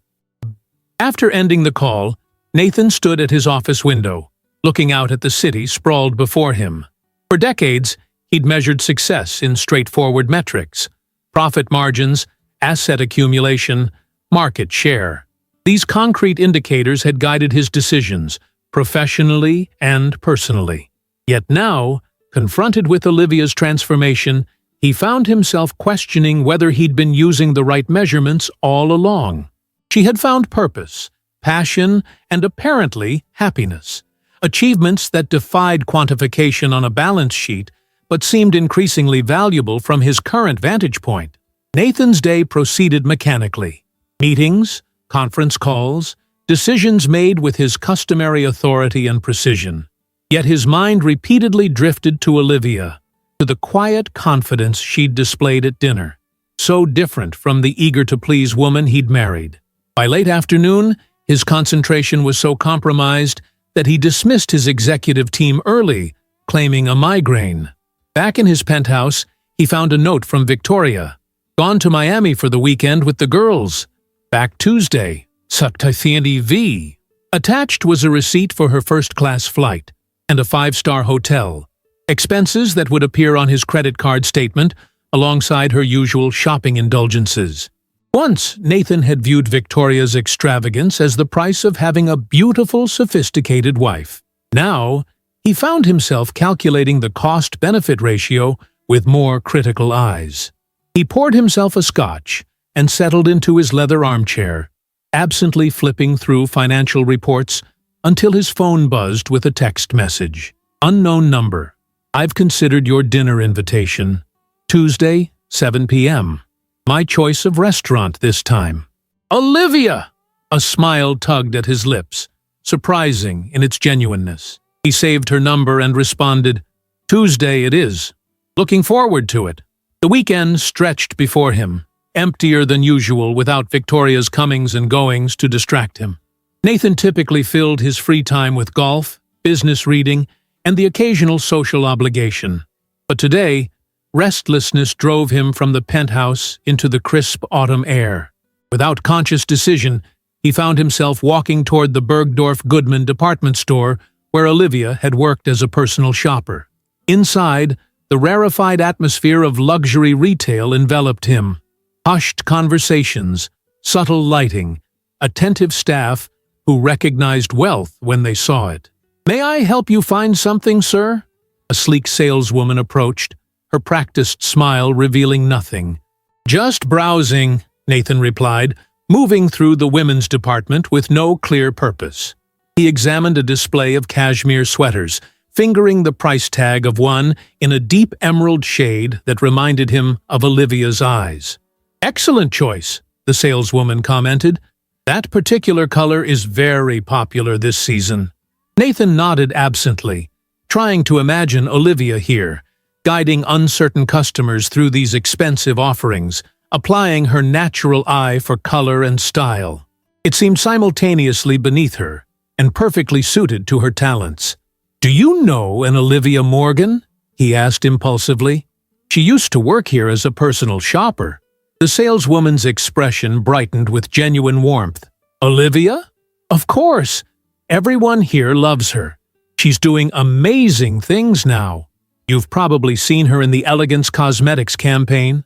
After ending the call, Nathan stood at his office window, looking out at the city sprawled before him. For decades, he'd measured success in straightforward metrics: profit margins, asset accumulation, market share. These concrete indicators had guided his decisions, professionally and personally. Yet now, confronted with Olivia's transformation, he found himself questioning whether he'd been using the right measurements all along. She had found purpose, passion, and apparently happiness. Achievements that defied quantification on a balance sheet, but seemed increasingly valuable from his current vantage point. Nathan's day proceeded mechanically. Meetings, conference calls, decisions made with his customary authority and precision. Yet his mind repeatedly drifted to Olivia, to the quiet confidence she'd displayed at dinner, so different from the eager-to-please woman he'd married. By late afternoon, his concentration was so compromised that he dismissed his executive team early, claiming a migraine. Back in his penthouse, he found a note from Victoria. "Gone to Miami for the weekend with the girls. Back Tuesday. Saktaithani V." Attached was a receipt for her first-class flight and a 5-star hotel. Expenses that would appear on his credit card statement, alongside her usual shopping indulgences. Once, Nathan had viewed Victoria's extravagance as the price of having a beautiful, sophisticated wife. Now, he found himself calculating the cost-benefit ratio with more critical eyes. He poured himself a scotch and settled into his leather armchair, absently flipping through financial reports until his phone buzzed with a text message. Unknown number. I've considered your dinner invitation. Tuesday, 7 p.m. My choice of restaurant this time. Olivia! A smile tugged at his lips, surprising in its genuineness. He saved her number and responded, Tuesday it is. Looking forward to it. The weekend stretched before him, emptier than usual without Victoria's comings and goings to distract him. Nathan typically filled his free time with golf, business reading, and the occasional social obligation. But today, restlessness drove him from the penthouse into the crisp autumn air. Without conscious decision, he found himself walking toward the Bergdorf Goodman department store where Olivia had worked as a personal shopper. Inside, the rarefied atmosphere of luxury retail enveloped him. Hushed conversations, subtle lighting, attentive staff who recognized wealth when they saw it. May I help you find something, sir? A sleek saleswoman approached, her practiced smile revealing nothing. Just browsing, Nathan replied, moving through the women's department with no clear purpose. He examined a display of cashmere sweaters, fingering the price tag of one in a deep emerald shade that reminded him of Olivia's eyes. Excellent choice, the saleswoman commented. That particular color is very popular this season. Nathan nodded absently, trying to imagine Olivia here, guiding uncertain customers through these expensive offerings, applying her natural eye for color and style. It seemed simultaneously beneath her and perfectly suited to her talents. Do you know an Olivia Morgan? He asked impulsively. She used to work here as a personal shopper. The saleswoman's expression brightened with genuine warmth. Olivia? Of course. Everyone here loves her. She's doing amazing things now. You've probably seen her in the Elegance Cosmetics campaign.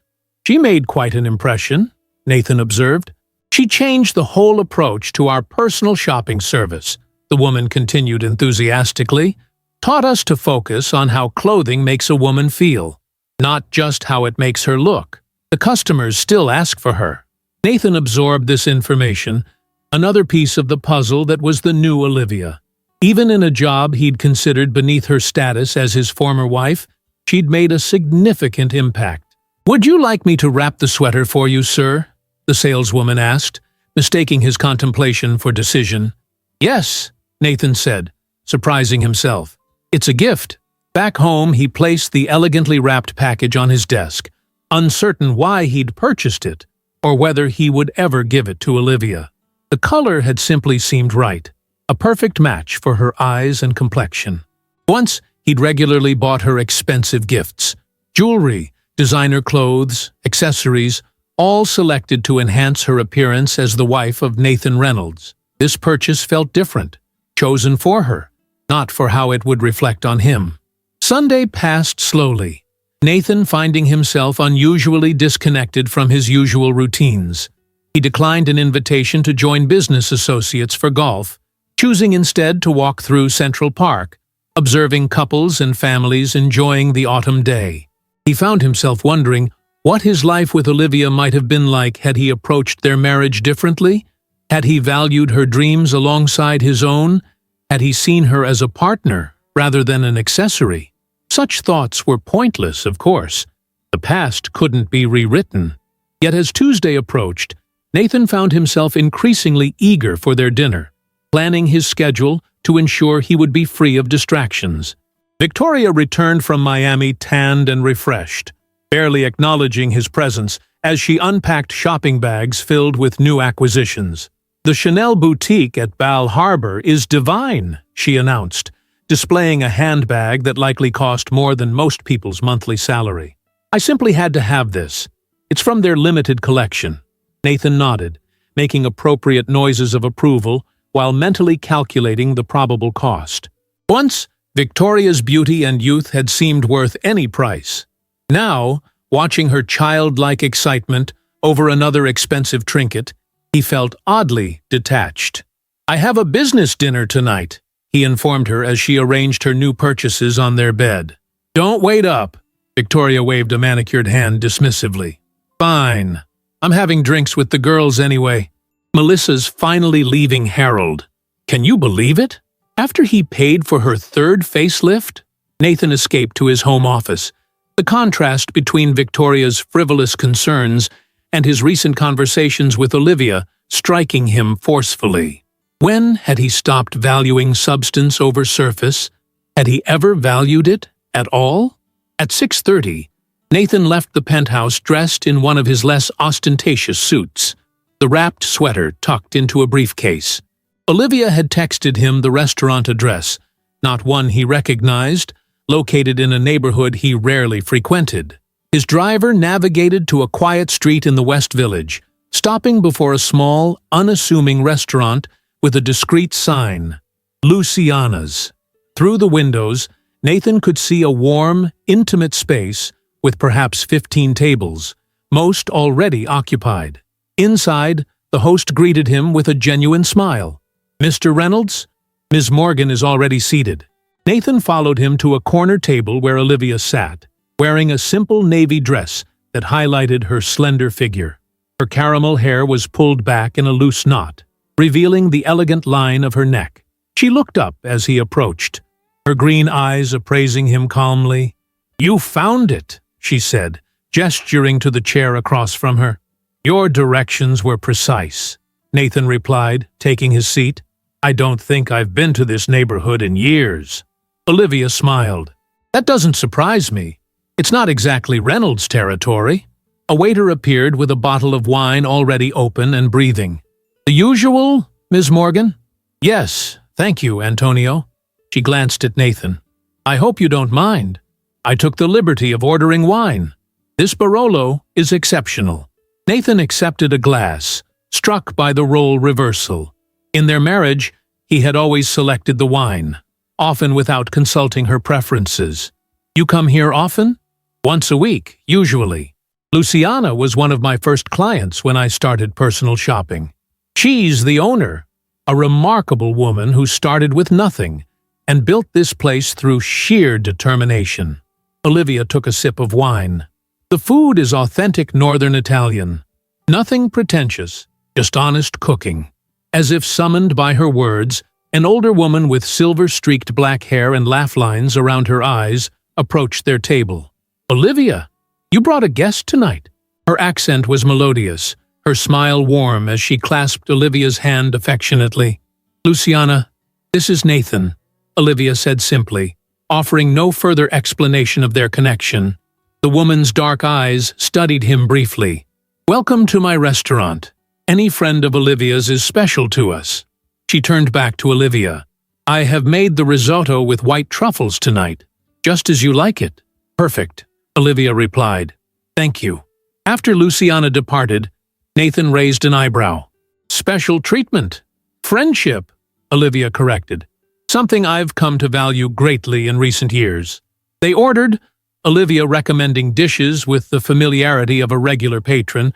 She made quite an impression, Nathan observed. She changed the whole approach to our personal shopping service, the woman continued enthusiastically, taught us to focus on how clothing makes a woman feel, not just how it makes her look. The customers still ask for her. Nathan absorbed this information, another piece of the puzzle that was the new Olivia. Even in a job he'd considered beneath her status as his former wife, she'd made a significant impact. Would you like me to wrap the sweater for you, sir? The saleswoman asked, mistaking his contemplation for decision. Yes, Nathan said, surprising himself. It's a gift. Back home, he placed the elegantly wrapped package on his desk, uncertain why he'd purchased it, or whether he would ever give it to Olivia. The color had simply seemed right, a perfect match for her eyes and complexion. Once, he'd regularly bought her expensive gifts, jewelry, designer clothes, accessories, all selected to enhance her appearance as the wife of Nathan Reynolds. This purchase felt different, chosen for her, not for how it would reflect on him. Sunday passed slowly, Nathan finding himself unusually disconnected from his usual routines. He declined an invitation to join business associates for golf, choosing instead to walk through Central Park, observing couples and families enjoying the autumn day. He found himself wondering what his life with Olivia might have been like had he approached their marriage differently. Had he valued her dreams alongside his own? Had he seen her as a partner rather than an accessory? Such thoughts were pointless, of course. The past couldn't be rewritten. Yet as Tuesday approached, Nathan found himself increasingly eager for their dinner, planning his schedule to ensure he would be free of distractions. Victoria returned from Miami tanned and refreshed, barely acknowledging his presence as she unpacked shopping bags filled with new acquisitions. The Chanel boutique at Bal Harbour is divine, she announced, displaying a handbag that likely cost more than most people's monthly salary. I simply had to have this. It's from their limited collection. Nathan nodded, making appropriate noises of approval while mentally calculating the probable cost. Once, Victoria's beauty and youth had seemed worth any price. Now, Watching her childlike excitement over another expensive trinket, he felt oddly detached. "I have a business dinner tonight," he informed her as she arranged her new purchases on their bed. "Don't wait up." Victoria waved a manicured hand dismissively. "Fine. I'm having drinks with the girls anyway." Melissa's finally leaving Harold. Can you believe it? After he paid for her third facelift, Nathan escaped to his home office. The contrast between Victoria's frivolous concerns and his recent conversations with Olivia striking him forcefully. When had he stopped valuing substance over surface? Had he ever valued it at all? At 6:30, Nathan left the penthouse dressed in one of his less ostentatious suits, the wrapped sweater tucked into a briefcase. Olivia had texted him the restaurant address, not one he recognized, located in a neighborhood he rarely frequented. His driver navigated to a quiet street in the West Village, stopping before a small, unassuming restaurant with a discreet sign, Luciana's. Through the windows, Nathan could see a warm, intimate space with perhaps 15 tables, most already occupied. Inside, the host greeted him with a genuine smile. "Mr. Reynolds? Ms. Morgan is already seated." Nathan followed him to a corner table where Olivia sat, wearing a simple navy dress that highlighted her slender figure. Her caramel hair was pulled back in a loose knot, revealing the elegant line of her neck. She looked up as he approached, her green eyes appraising him calmly. "You found it," she said, gesturing to the chair across from her. "Your directions were precise," Nathan replied, taking his seat. "I don't think I've been to this neighborhood in years." Olivia smiled. "That doesn't surprise me. It's not exactly Reynolds' territory." A waiter appeared with a bottle of wine already open and breathing. "The usual, Ms. Morgan?" "Yes, thank you, Antonio." She glanced at Nathan. "I hope you don't mind. I took the liberty of ordering wine. This Barolo is exceptional." Nathan accepted a glass, struck by the role reversal. In their marriage, he had always selected the wine, often without consulting her preferences. "You come here often?" "Once a week, usually. Luciana was one of my first clients when I started personal shopping. She's the owner, a remarkable woman who started with nothing and built this place through sheer determination." Olivia took a sip of wine. "The food is authentic Northern Italian. Nothing pretentious, just honest cooking." As if summoned by her words, an older woman with silver-streaked black hair and laugh lines around her eyes approached their table. "Olivia, you brought a guest tonight." Her accent was melodious, her smile warm as she clasped Olivia's hand affectionately. "Luciana, this is Nathan," Olivia said simply, offering no further explanation of their connection. The woman's dark eyes studied him briefly. "Welcome to my restaurant. Any friend of Olivia's is special to us." She turned back to Olivia. "I have made the risotto with white truffles tonight, just as you like it." "Perfect," Olivia replied. "Thank you." After Luciana departed, Nathan raised an eyebrow. "Special treatment." "Friendship," Olivia corrected. "Something I've come to value greatly in recent years." They ordered, Olivia recommending dishes with the familiarity of a regular patron,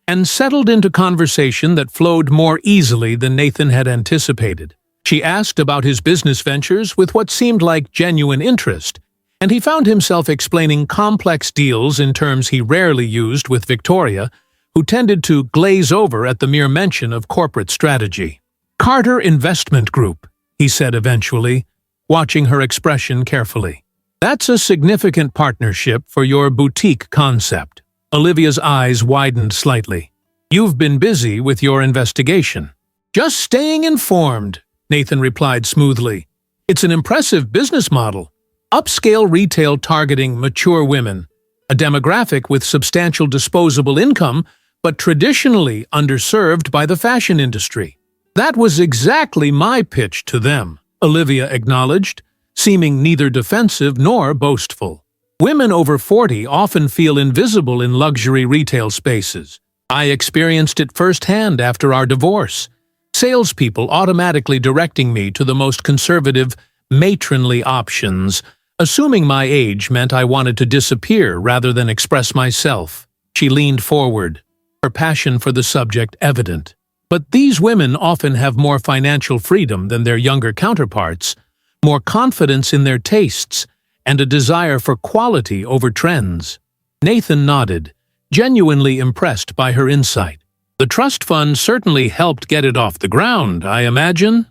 and settled into conversation that flowed more easily than Nathan had anticipated. She asked about his business ventures with what seemed like genuine interest, and he found himself explaining complex deals in terms he rarely used with Victoria, who tended to glaze over at the mere mention of corporate strategy. "Carter Investment Group," he said eventually, watching her expression carefully. "That's a significant partnership for your boutique concept." Olivia's eyes widened slightly. "You've been busy with your investigation." "Just staying informed," Nathan replied smoothly. "It's an impressive business model. Upscale retail targeting mature women, a demographic with substantial disposable income, but traditionally underserved by the fashion industry." "That was exactly my pitch to them," Olivia acknowledged, seeming neither defensive nor boastful. "Women over 40 often feel invisible in luxury retail spaces. I experienced it firsthand after our divorce. Salespeople automatically directing me to the most conservative, matronly options, Assuming my age meant I wanted to disappear rather than express myself. She leaned forward, her passion for the subject evident. But these women often have more financial freedom than their younger counterparts, more confidence in their tastes, and a desire for quality over trends. Nathan nodded, genuinely impressed by her insight. The trust fund certainly helped get it off the ground, I imagine?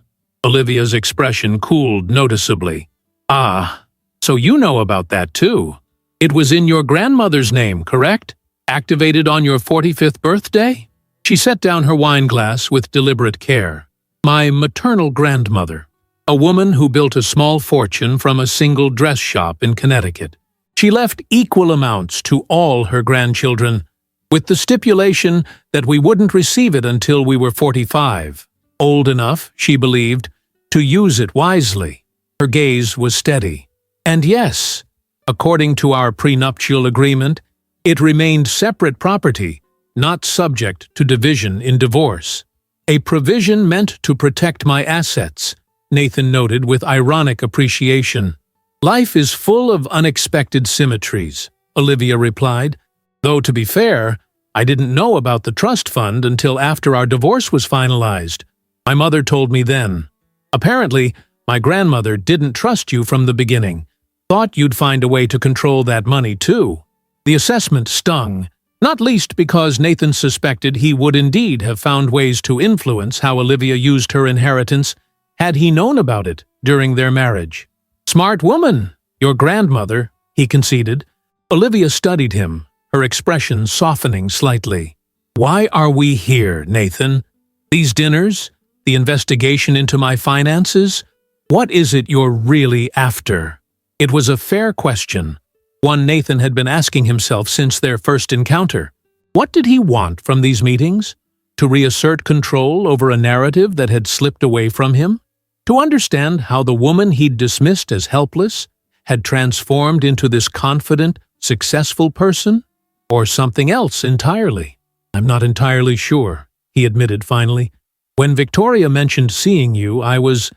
Olivia's expression cooled noticeably. Ah, so you know about that too. It was in your grandmother's name, correct? Activated on your 45th birthday? She set down her wine glass with deliberate care. My maternal grandmother, a woman who built a small fortune from a single dress shop in Connecticut. She left equal amounts to all her grandchildren, with the stipulation that we wouldn't receive it until we were 45. Old enough, she believed, to use it wisely. Her gaze was steady. And yes, according to our prenuptial agreement, it remained separate property, not subject to division in divorce. A provision meant to protect my assets, Nathan noted with ironic appreciation. Life is full of unexpected symmetries, Olivia replied. Though to be fair, I didn't know about the trust fund until after our divorce was finalized. My mother told me then. Apparently, my grandmother didn't trust you from the beginning. Thought you'd find a way to control that money too. The assessment stung, not least because Nathan suspected he would indeed have found ways to influence how Olivia used her inheritance had he known about it during their marriage. Smart woman, your grandmother, he conceded. Olivia studied him, her expression softening slightly. Why are we here, Nathan? These dinners? The investigation into my finances? What is it you're really after? It was a fair question, one Nathan had been asking himself since their first encounter. What did he want from these meetings? To reassert control over a narrative that had slipped away from him? To understand how the woman he'd dismissed as helpless had transformed into this confident, successful person? Or something else entirely? I'm not entirely sure, he admitted finally. When Victoria mentioned seeing you, I was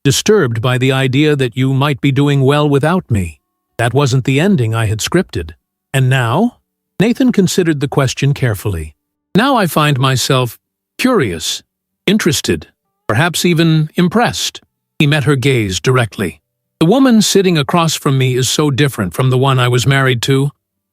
disturbed by the idea that you might be doing well without me. That wasn't the ending I had scripted. And now? Nathan considered the question carefully. Now I find myself curious, interested, perhaps even impressed. He met her gaze directly. The woman sitting across from me is so different from the one I was married to.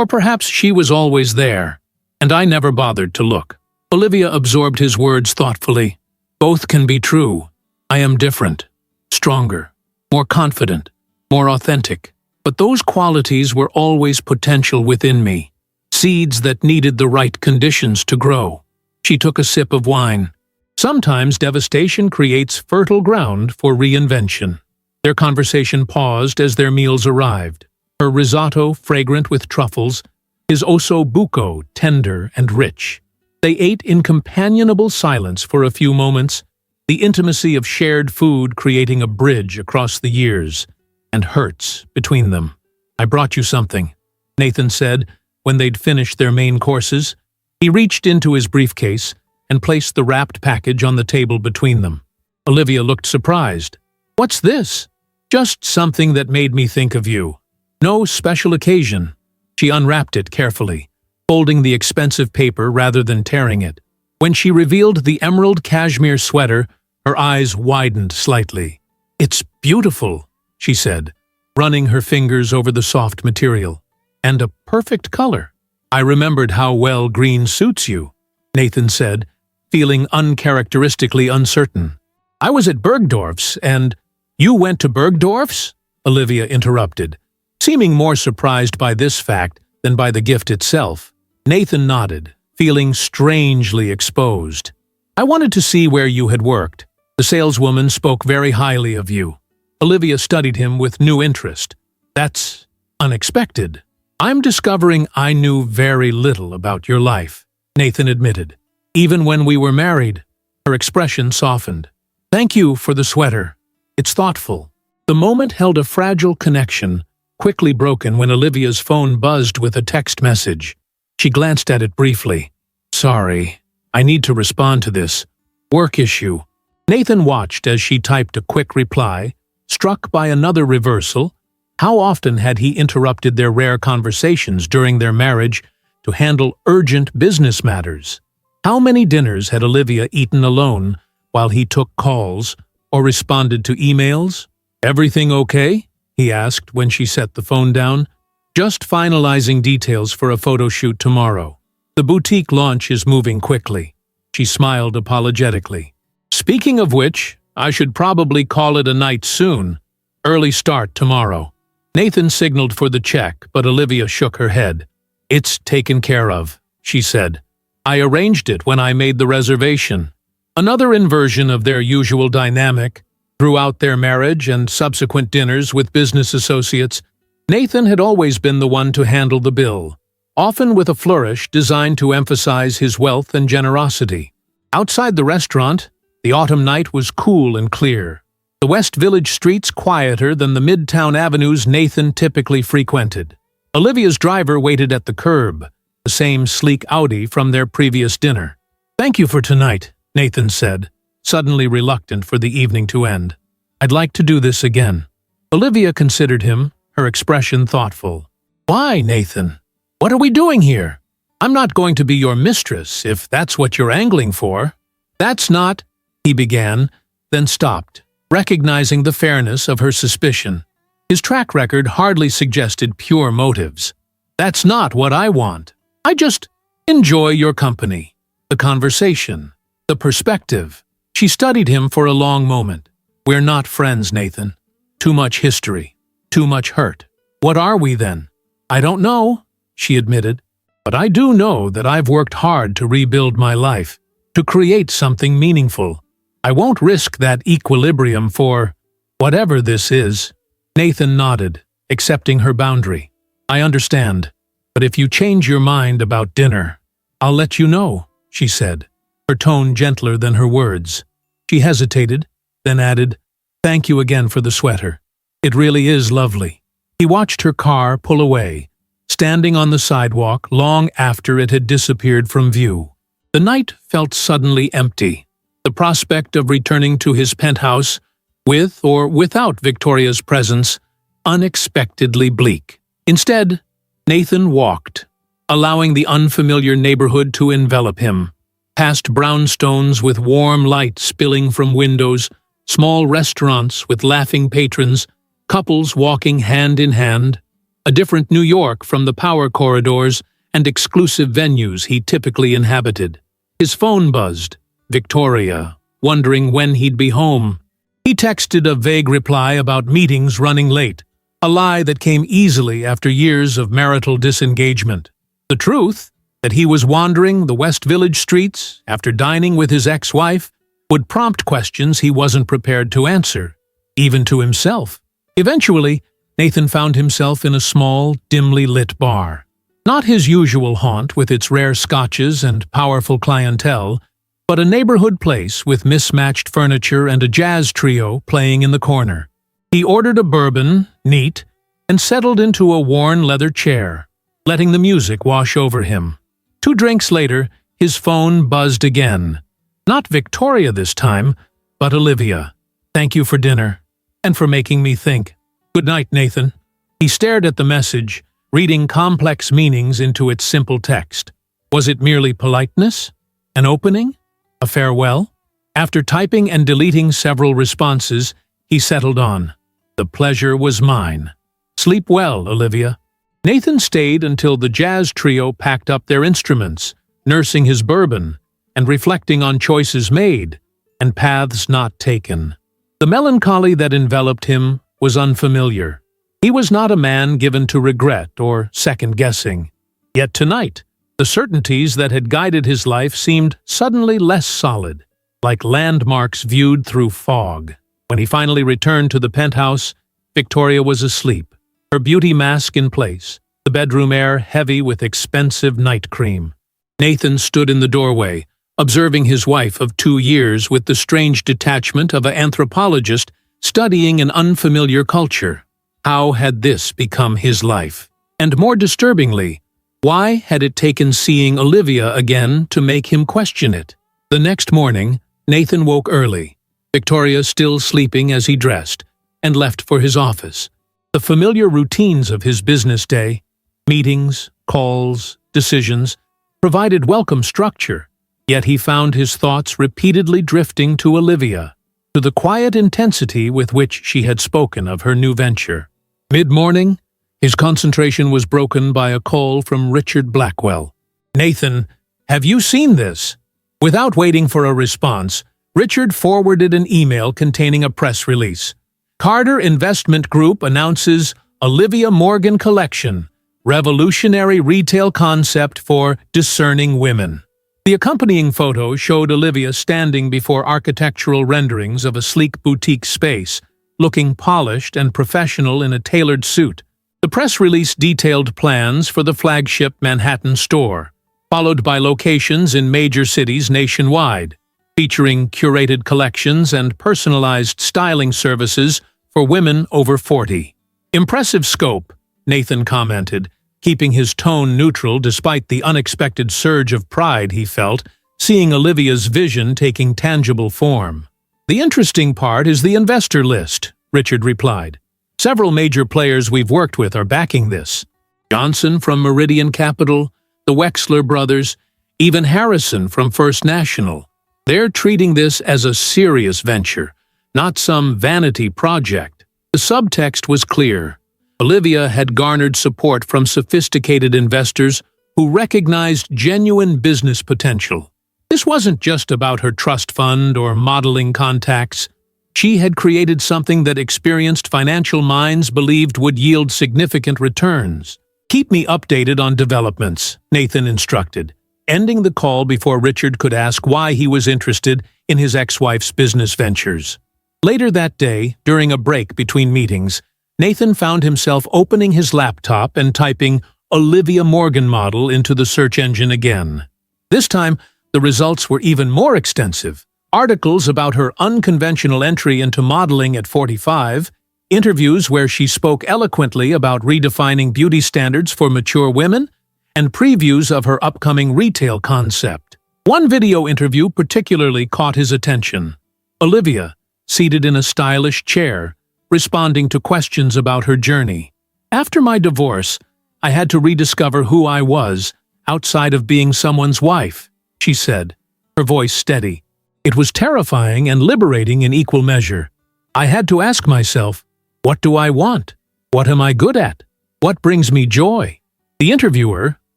Or perhaps she was always there, and I never bothered to look. Olivia absorbed his words thoughtfully. Both can be true. I am different, stronger, more confident, more authentic. But those qualities were always potential within me, seeds that needed the right conditions to grow. She took a sip of wine. Sometimes devastation creates fertile ground for reinvention. Their conversation paused as their meals arrived. Her risotto, fragrant with truffles, his osso buco, tender and rich. They ate in companionable silence for a few moments, the intimacy of shared food creating a bridge across the years and hurts between them. I brought you something, Nathan said when they'd finished their main courses. He reached into his briefcase and placed the wrapped package on the table between them. Olivia looked surprised. What's this? Just something that made me think of you. No special occasion. She unwrapped it carefully, folding the expensive paper rather than tearing it. When she revealed the emerald cashmere sweater, her eyes widened slightly. It's beautiful, she said, running her fingers over the soft material. And a perfect color. I remembered how well green suits you, Nathan said, feeling uncharacteristically uncertain. I was at Bergdorf's and— You went to Bergdorf's? Olivia interrupted, seeming more surprised by this fact than by the gift itself. Nathan nodded, feeling strangely exposed. I wanted to see where you had worked. The saleswoman spoke very highly of you. Olivia studied him with new interest. That's unexpected. I'm discovering I knew very little about your life, Nathan admitted. Even when we were married, her expression softened. Thank you for the sweater. It's thoughtful. The moment held a fragile connection, quickly broken when Olivia's phone buzzed with a text message. She glanced at it briefly. Sorry, I need to respond to this. Work issue. Nathan watched as she typed a quick reply, struck by another reversal, How often had he interrupted their rare conversations during their marriage to handle urgent business matters? How many dinners had Olivia eaten alone while he took calls or responded to emails? "Everything okay?" he asked when she set the phone down. "Just finalizing details for a photo shoot tomorrow. The boutique launch is moving quickly." She smiled apologetically. "Speaking of which, I should probably call it a night soon. Early start tomorrow." Nathan signaled for the check, but Olivia shook her head. "It's taken care of," she said. "I arranged it when I made the reservation." Another inversion of their usual dynamic. Throughout their marriage and subsequent dinners with business associates, Nathan had always been the one to handle the bill, often with a flourish designed to emphasize his wealth and generosity. Outside the restaurant, the autumn night was cool and clear, the West Village streets quieter than the midtown avenues Nathan typically frequented. Olivia's driver waited at the curb, the same sleek Audi from their previous dinner. "Thank you for tonight," Nathan said, suddenly reluctant for the evening to end. "I'd like to do this again." Olivia considered him, her expression thoughtful. "Why, Nathan? What are we doing here? I'm not going to be your mistress, if that's what you're angling for." "That's not—" he began, then stopped, recognizing the fairness of her suspicion. His track record hardly suggested pure motives. "That's not what I want. I just enjoy your company, the conversation, the perspective." She studied him for a long moment. "We're not friends, Nathan. Too much history. Too much hurt. What are we then?" "I don't know," she admitted. "But I do know that I've worked hard to rebuild my life, to create something meaningful. I won't risk that equilibrium for whatever this is." Nathan nodded, accepting her boundary. "I understand, but if you change your mind about dinner, I'll let you know," she said, her tone gentler than her words. She hesitated, then added, "Thank you again for the sweater. It really is lovely." He watched her car pull away, standing on the sidewalk long after it had disappeared from view. The night felt suddenly empty, the prospect of returning to his penthouse, with or without Victoria's presence, unexpectedly bleak. Instead, Nathan walked, allowing the unfamiliar neighborhood to envelop him. Past brownstones with warm light spilling from windows, small restaurants with laughing patrons, couples walking hand in hand, a different New York from the power corridors and exclusive venues he typically inhabited. His phone buzzed. Victoria, wondering when he'd be home. He texted a vague reply about meetings running late, a lie that came easily after years of marital disengagement. The truth, that he was wandering the West Village streets after dining with his ex-wife, would prompt questions he wasn't prepared to answer, even to himself. Eventually, Nathan found himself in a small, dimly lit bar. Not his usual haunt with its rare scotches and powerful clientele, but a neighborhood place with mismatched furniture and a jazz trio playing in the corner. He ordered a bourbon, neat, and settled into a worn leather chair, letting the music wash over him. 2 drinks later, his phone buzzed again. Not Victoria this time, but Olivia. "Thank you for dinner, and for making me think. Good night, Nathan." He stared at the message, reading complex meanings into its simple text. Was it merely politeness? An opening? A farewell? After typing and deleting several responses, he settled on, "The pleasure was mine. Sleep well, Olivia." Nathan stayed until the jazz trio packed up their instruments, nursing his bourbon and reflecting on choices made and paths not taken. The melancholy that enveloped him was unfamiliar. He was not a man given to regret or second-guessing. Yet tonight, the certainties that had guided his life seemed suddenly less solid, like landmarks viewed through fog. When he finally returned to the penthouse, Victoria was asleep, her beauty mask in place, the bedroom air heavy with expensive night cream. Nathan stood in the doorway, observing his wife of 2 years with the strange detachment of an anthropologist studying an unfamiliar culture. How had this become his life? And more disturbingly, why had it taken seeing Olivia again to make him question it? The next morning, Nathan woke early, Victoria still sleeping as he dressed, and left for his office. The familiar routines of his business day, meetings, calls, decisions, provided welcome structure, yet he found his thoughts repeatedly drifting to Olivia, to the quiet intensity with which she had spoken of her new venture. Mid-morning, his concentration was broken by a call from Richard Blackwell. "Nathan, have you seen this?" Without waiting for a response, Richard forwarded an email containing a press release. Carter Investment Group announces Olivia Morgan Collection, revolutionary retail concept for discerning women. The accompanying photo showed Olivia standing before architectural renderings of a sleek boutique space, looking polished and professional in a tailored suit. The press release detailed plans for the flagship Manhattan store, followed by locations in major cities nationwide, featuring curated collections and personalized styling services for women over 40. "Impressive scope," Nathan commented, keeping his tone neutral despite the unexpected surge of pride he felt, seeing Olivia's vision taking tangible form. "The interesting part is the investor list," Richard replied. "Several major players we've worked with are backing this. Johnson from Meridian Capital, the Wexler brothers, even Harrison from First National. They're treating this as a serious venture, not some vanity project." The subtext was clear. Olivia had garnered support from sophisticated investors who recognized genuine business potential. This wasn't just about her trust fund or modeling contacts. She had created something that experienced financial minds believed would yield significant returns. "Keep me updated on developments," Nathan instructed, ending the call before Richard could ask why he was interested in his ex-wife's business ventures. Later that day, during a break between meetings, Nathan found himself opening his laptop and typing Olivia Morgan model into the search engine again. This time, the results were even more extensive. Articles about her unconventional entry into modeling at 45, interviews where she spoke eloquently about redefining beauty standards for mature women, and previews of her upcoming retail concept. One video interview particularly caught his attention. Olivia, seated in a stylish chair, responding to questions about her journey. "After my divorce, I had to rediscover who I was outside of being someone's wife," she said, her voice steady. "It was terrifying and liberating in equal measure. I had to ask myself, what do I want? What am I good at? What brings me joy?" The interviewer,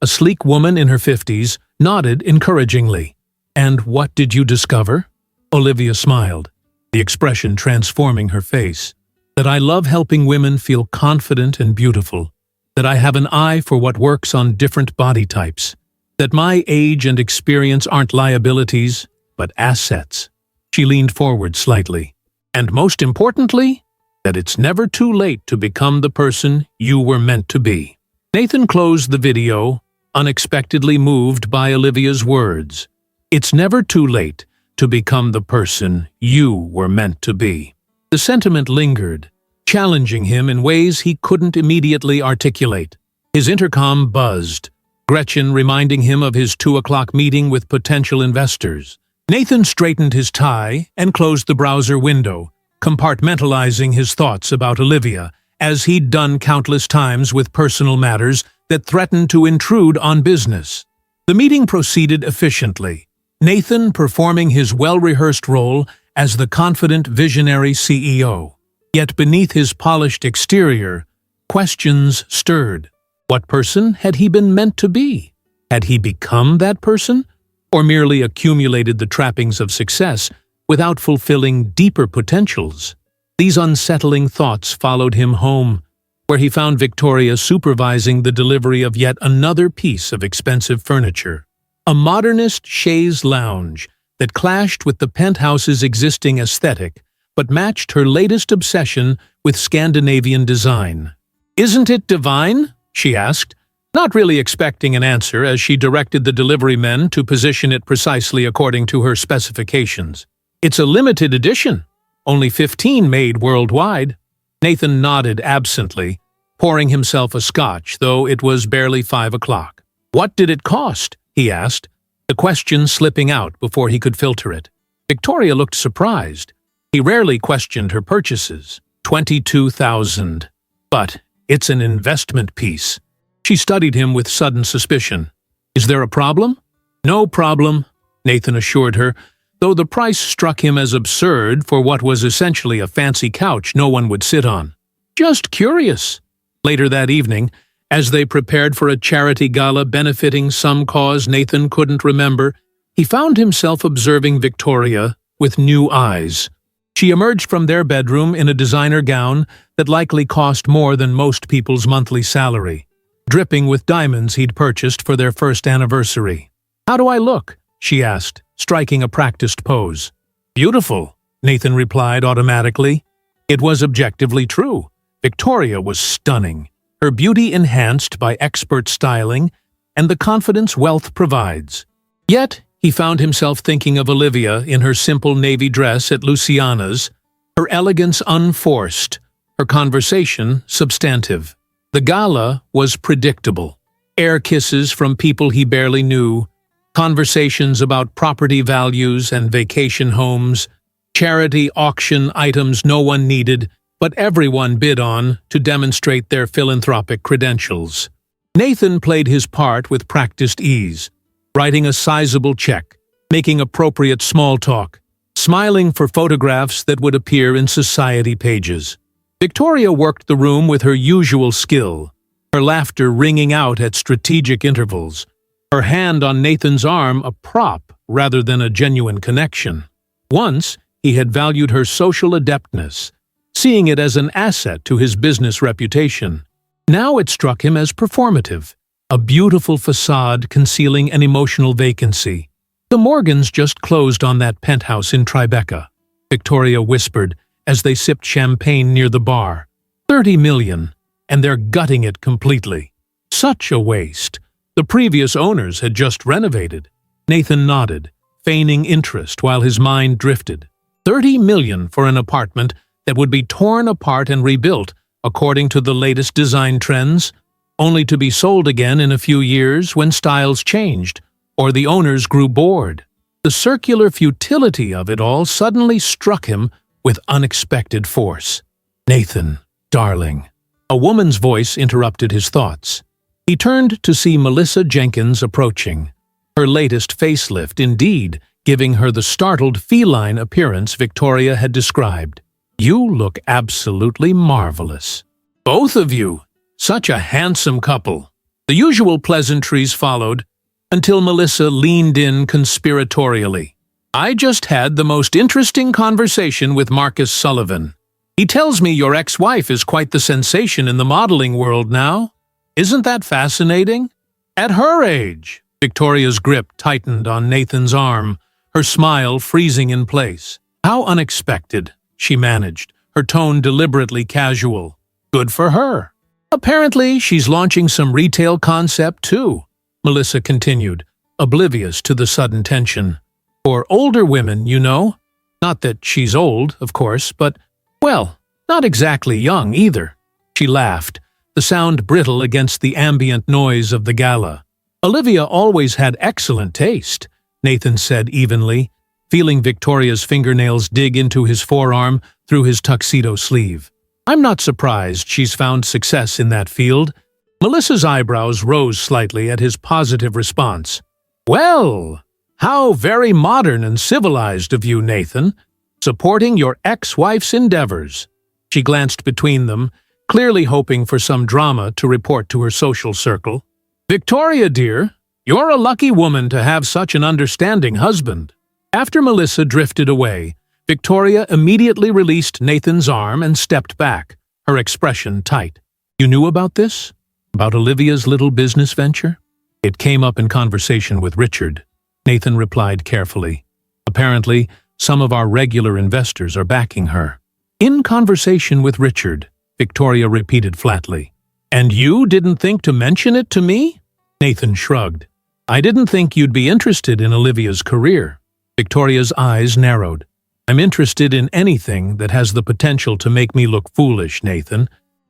a sleek woman in her 50s, nodded encouragingly. "And what did you discover?" Olivia smiled, the expression transforming her face. "That I love helping women feel confident and beautiful. That I have an eye for what works on different body types. That my age and experience aren't liabilities, but assets." She leaned forward slightly. "And most importantly, that it's never too late to become the person you were meant to be." Nathan closed the video, unexpectedly moved by Olivia's words. "It's never too late to become the person you were meant to be." The sentiment lingered, challenging him in ways he couldn't immediately articulate. His intercom buzzed, Gretchen reminding him of his 2 o'clock meeting with potential investors. Nathan straightened his tie and closed the browser window, compartmentalizing his thoughts about Olivia, as he'd done countless times with personal matters that threatened to intrude on business. The meeting proceeded efficiently, Nathan performing his well-rehearsed role as the confident visionary CEO. Yet beneath his polished exterior, questions stirred. What person had he been meant to be? Had he become that person, or merely accumulated the trappings of success without fulfilling deeper potentials? These unsettling thoughts followed him home, where he found Victoria supervising the delivery of yet another piece of expensive furniture. A modernist chaise lounge that clashed with the penthouse's existing aesthetic, but matched her latest obsession with Scandinavian design. "Isn't it divine?" she asked, not really expecting an answer as she directed the delivery men to position it precisely according to her specifications. "It's a limited edition. Only 15 made worldwide." Nathan nodded absently, pouring himself a scotch, though it was barely 5 o'clock. "What did it cost?" he asked, the question slipping out before he could filter it. Victoria looked surprised. He rarely questioned her purchases. 22,000. But it's an investment piece. She studied him with sudden suspicion. Is there a problem? No problem, Nathan assured her, though the price struck him as absurd for what was essentially a fancy couch no one would sit on. Just curious. Later that evening, as they prepared for a charity gala benefiting some cause Nathan couldn't remember, he found himself observing Victoria with new eyes. She emerged from their bedroom in a designer gown that likely cost more than most people's monthly salary, dripping with diamonds he'd purchased for their first anniversary. How do I look? She asked, striking a practiced pose. Beautiful, Nathan replied automatically. It was objectively true. Victoria was stunning, her beauty enhanced by expert styling and the confidence wealth provides. Yet, he found himself thinking of Olivia in her simple navy dress at Luciana's, her elegance unforced, her conversation substantive. The gala was predictable. Air kisses from people he barely knew, conversations about property values and vacation homes, charity auction items no one needed, but everyone bid on to demonstrate their philanthropic credentials. Nathan played his part with practiced ease, writing a sizable check, making appropriate small talk, smiling for photographs that would appear in society pages. Victoria worked the room with her usual skill, her laughter ringing out at strategic intervals, her hand on Nathan's arm a prop rather than a genuine connection. Once, he had valued her social adeptness, seeing it as an asset to his business reputation. Now it struck him as performative, a beautiful facade concealing an emotional vacancy. The Morgans just closed on that penthouse in Tribeca, Victoria whispered as they sipped champagne near the bar. 30 million, and they're gutting it completely. Such a waste. The previous owners had just renovated. Nathan nodded, feigning interest while his mind drifted. 30 million for an apartment that would be torn apart and rebuilt according to the latest design trends, only to be sold again in a few years when styles changed or the owners grew bored. The circular futility of it all suddenly struck him with unexpected force. Nathan, darling. A woman's voice interrupted his thoughts. He turned to see Melissa Jenkins approaching, her latest facelift indeed giving her the startled feline appearance Victoria had described. You look absolutely marvelous. Both of you. Such a handsome couple. The usual pleasantries followed, until Melissa leaned in conspiratorially. I just had the most interesting conversation with Marcus Sullivan. He tells me your ex-wife is quite the sensation in the modeling world now. Isn't that fascinating? At her age, Victoria's grip tightened on Nathan's arm, her smile freezing in place. How unexpected, she managed, her tone deliberately casual. Good for her. Apparently, she's launching some retail concept too, Melissa continued, oblivious to the sudden tension. For older women, you know. Not that she's old, of course, but, well, not exactly young either. She laughed, the sound brittle against the ambient noise of the gala. Olivia always had excellent taste, Nathan said evenly, feeling Victoria's fingernails dig into his forearm through his tuxedo sleeve. I'm not surprised she's found success in that field. Melissa's eyebrows rose slightly at his positive response. Well, how very modern and civilized of you, Nathan, supporting your ex-wife's endeavors. She glanced between them, clearly hoping for some drama to report to her social circle. Victoria, dear, you're a lucky woman to have such an understanding husband. After Melissa drifted away, Victoria immediately released Nathan's arm and stepped back, her expression tight. You knew about this? About Olivia's little business venture? It came up in conversation with Richard. Nathan replied carefully. Apparently, some of our regular investors are backing her. In conversation with Richard, Victoria repeated flatly. And you didn't think to mention it to me? Nathan shrugged. I didn't think you'd be interested in Olivia's career. Victoria's eyes narrowed. I'm interested in anything that has the potential to make me look foolish, Nathan.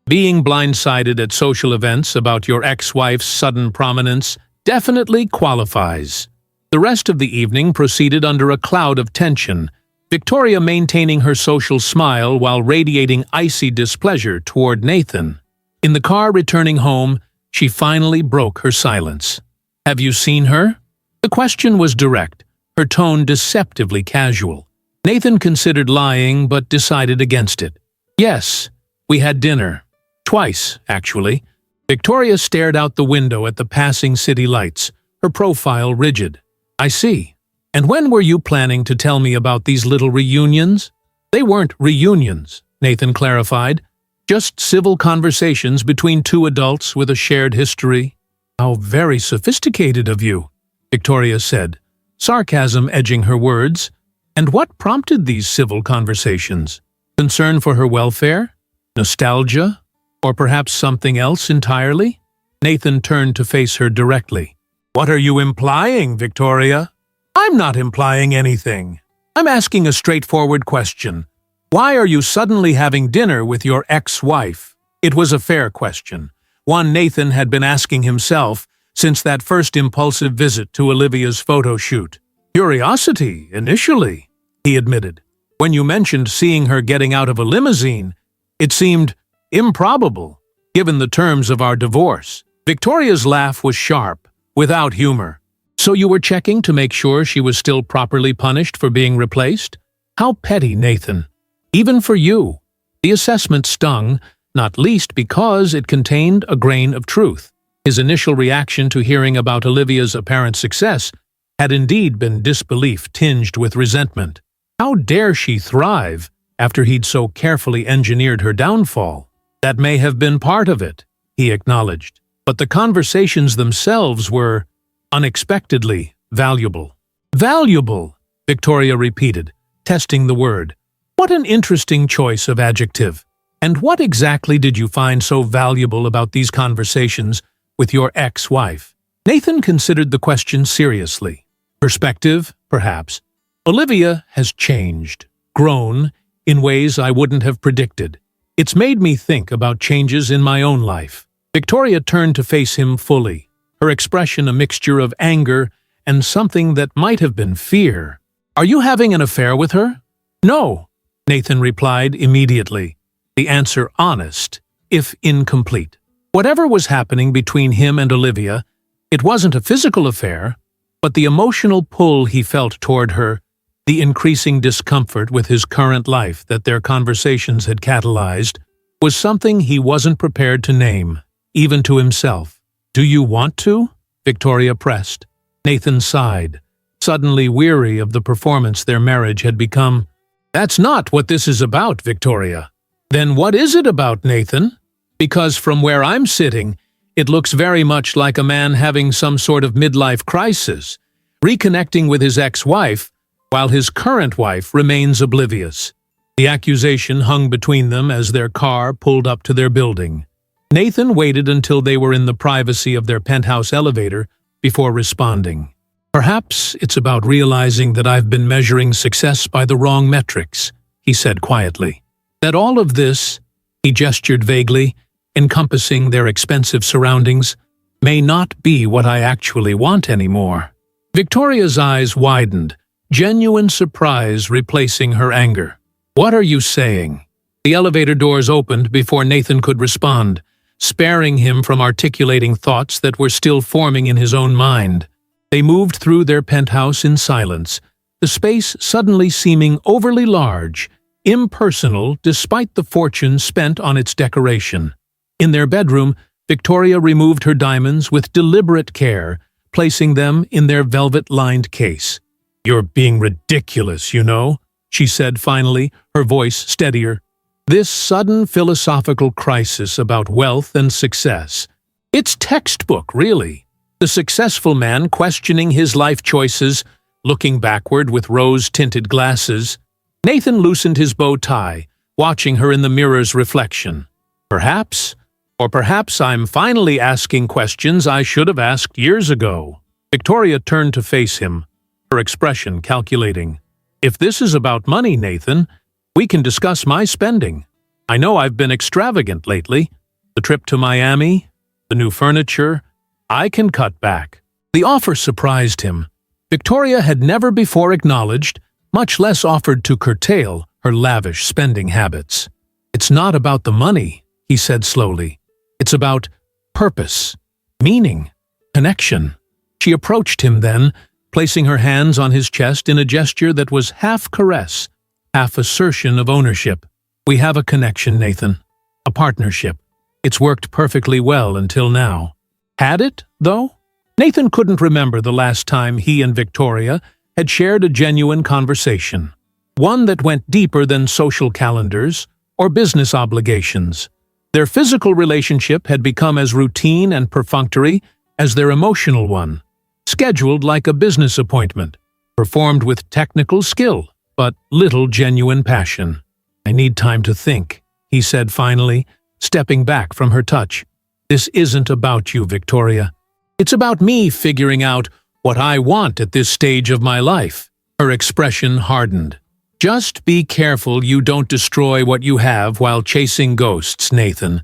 Being blindsided at social events about your ex-wife's sudden prominence definitely qualifies. The rest of the evening proceeded under a cloud of tension, Victoria maintaining her social smile while radiating icy displeasure toward Nathan. In the car returning home, she finally broke her silence. "Have you seen her?" The question was direct, her tone deceptively casual. Nathan considered lying but decided against it. "Yes, we had dinner. Twice, actually." Victoria stared out the window at the passing city lights, her profile rigid. "I see. And when were you planning to tell me about these little reunions?" "They weren't reunions," Nathan clarified. "Just civil conversations between two adults with a shared history." "How very sophisticated of you," Victoria said, sarcasm edging her words. "And what prompted these civil conversations? Concern for her welfare? Nostalgia? Or perhaps something else entirely?" Nathan turned to face her directly. "What are you implying, Victoria?" "I'm not implying anything. I'm asking a straightforward question. Why are you suddenly having dinner with your ex-wife?" It was a fair question, one Nathan had been asking himself since that first impulsive visit to Olivia's photo shoot. "Curiosity, initially," he admitted. "When you mentioned seeing her getting out of a limousine, it seemed improbable, given the terms of our divorce." Victoria's laugh was sharp, without humor. "So you were checking to make sure she was still properly punished for being replaced? How petty, Nathan. Even for you." The assessment stung, not least because it contained a grain of truth. His initial reaction to hearing about Olivia's apparent success had indeed been disbelief tinged with resentment. How dare she thrive after he'd so carefully engineered her downfall? That may have been part of it, he acknowledged, but the conversations themselves were unexpectedly valuable. "Valuable," Victoria repeated, testing the word. "What an interesting choice of adjective. And what exactly did you find so valuable about these conversations with your ex-wife?" Nathan considered the question seriously. "Perspective, perhaps. Olivia has changed, grown, in ways I wouldn't have predicted. It's made me think about changes in my own life." Victoria turned to face him fully, her expression a mixture of anger and something that might have been fear. "Are you having an affair with her?" "No," Nathan replied immediately, the answer honest, if incomplete. Whatever was happening between him and Olivia, it wasn't a physical affair, but the emotional pull he felt toward her, the increasing discomfort with his current life that their conversations had catalyzed, was something he wasn't prepared to name, even to himself. "Do you want to?" Victoria pressed. Nathan sighed, suddenly weary of the performance their marriage had become. "That's not what this is about, Victoria." "Then what is it about, Nathan? Because from where I'm sitting, it looks very much like a man having some sort of midlife crisis, reconnecting with his ex-wife, while his current wife remains oblivious." The accusation hung between them as their car pulled up to their building. Nathan waited until they were in the privacy of their penthouse elevator before responding. "Perhaps it's about realizing that I've been measuring success by the wrong metrics," he said quietly. "That all of this," he gestured vaguely, encompassing their expensive surroundings, "may not be what I actually want anymore." Victoria's eyes widened, genuine surprise replacing her anger. "What are you saying?" The elevator doors opened before Nathan could respond, sparing him from articulating thoughts that were still forming in his own mind. They moved through their penthouse in silence, the space suddenly seeming overly large, impersonal despite the fortune spent on its decoration. In their bedroom, Victoria removed her diamonds with deliberate care, placing them in their velvet-lined case. "You're being ridiculous, you know," she said finally, her voice steadier. "This sudden philosophical crisis about wealth and success. It's textbook, really. The successful man questioning his life choices, looking backward with rose-tinted glasses." Nathan loosened his bow tie, watching her in the mirror's reflection. "Perhaps, or perhaps I'm finally asking questions I should have asked years ago." Victoria turned to face him, her expression calculating. "If this is about money, Nathan, we can discuss my spending. I know I've been extravagant lately. The trip to Miami, the new furniture. I can cut back." The offer surprised him. Victoria had never before acknowledged, much less offered to curtail, her lavish spending habits. "It's not about the money," he said slowly. It's about purpose, meaning, connection. She approached him then, placing her hands on his chest in a gesture that was half caress, half assertion of ownership. We have a connection, Nathan. A partnership. It's worked perfectly well until now. Had it, though? Nathan couldn't remember the last time he and Victoria had shared a genuine conversation. One that went deeper than social calendars or business obligations. Their physical relationship had become as routine and perfunctory as their emotional one, scheduled like a business appointment, performed with technical skill, but little genuine passion. "I need time to think," he said finally, stepping back from her touch. "This isn't about you, Victoria. It's about me figuring out what I want at this stage of my life." Her expression hardened. "Just be careful you don't destroy what you have while chasing ghosts, Nathan.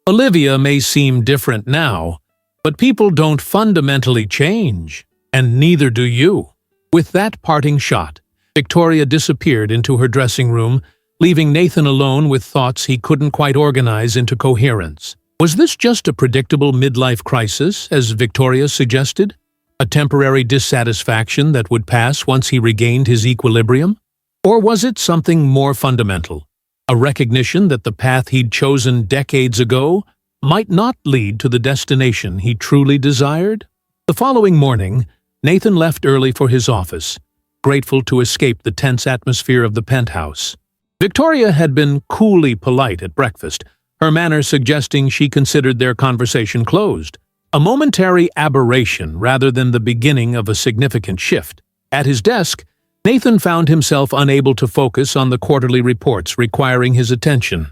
Olivia may seem different now, but people don't fundamentally change, and neither do you." With that parting shot, Victoria disappeared into her dressing room, leaving Nathan alone with thoughts he couldn't quite organize into coherence. Was this just a predictable midlife crisis, as Victoria suggested? A temporary dissatisfaction that would pass once he regained his equilibrium? Or was it something more fundamental? A recognition that the path he'd chosen decades ago might not lead to the destination he truly desired? The following morning, Nathan left early for his office, grateful to escape the tense atmosphere of the penthouse. Victoria had been coolly polite at breakfast, her manner suggesting she considered their conversation closed, a momentary aberration rather than the beginning of a significant shift. At his desk, Nathan found himself unable to focus on the quarterly reports requiring his attention.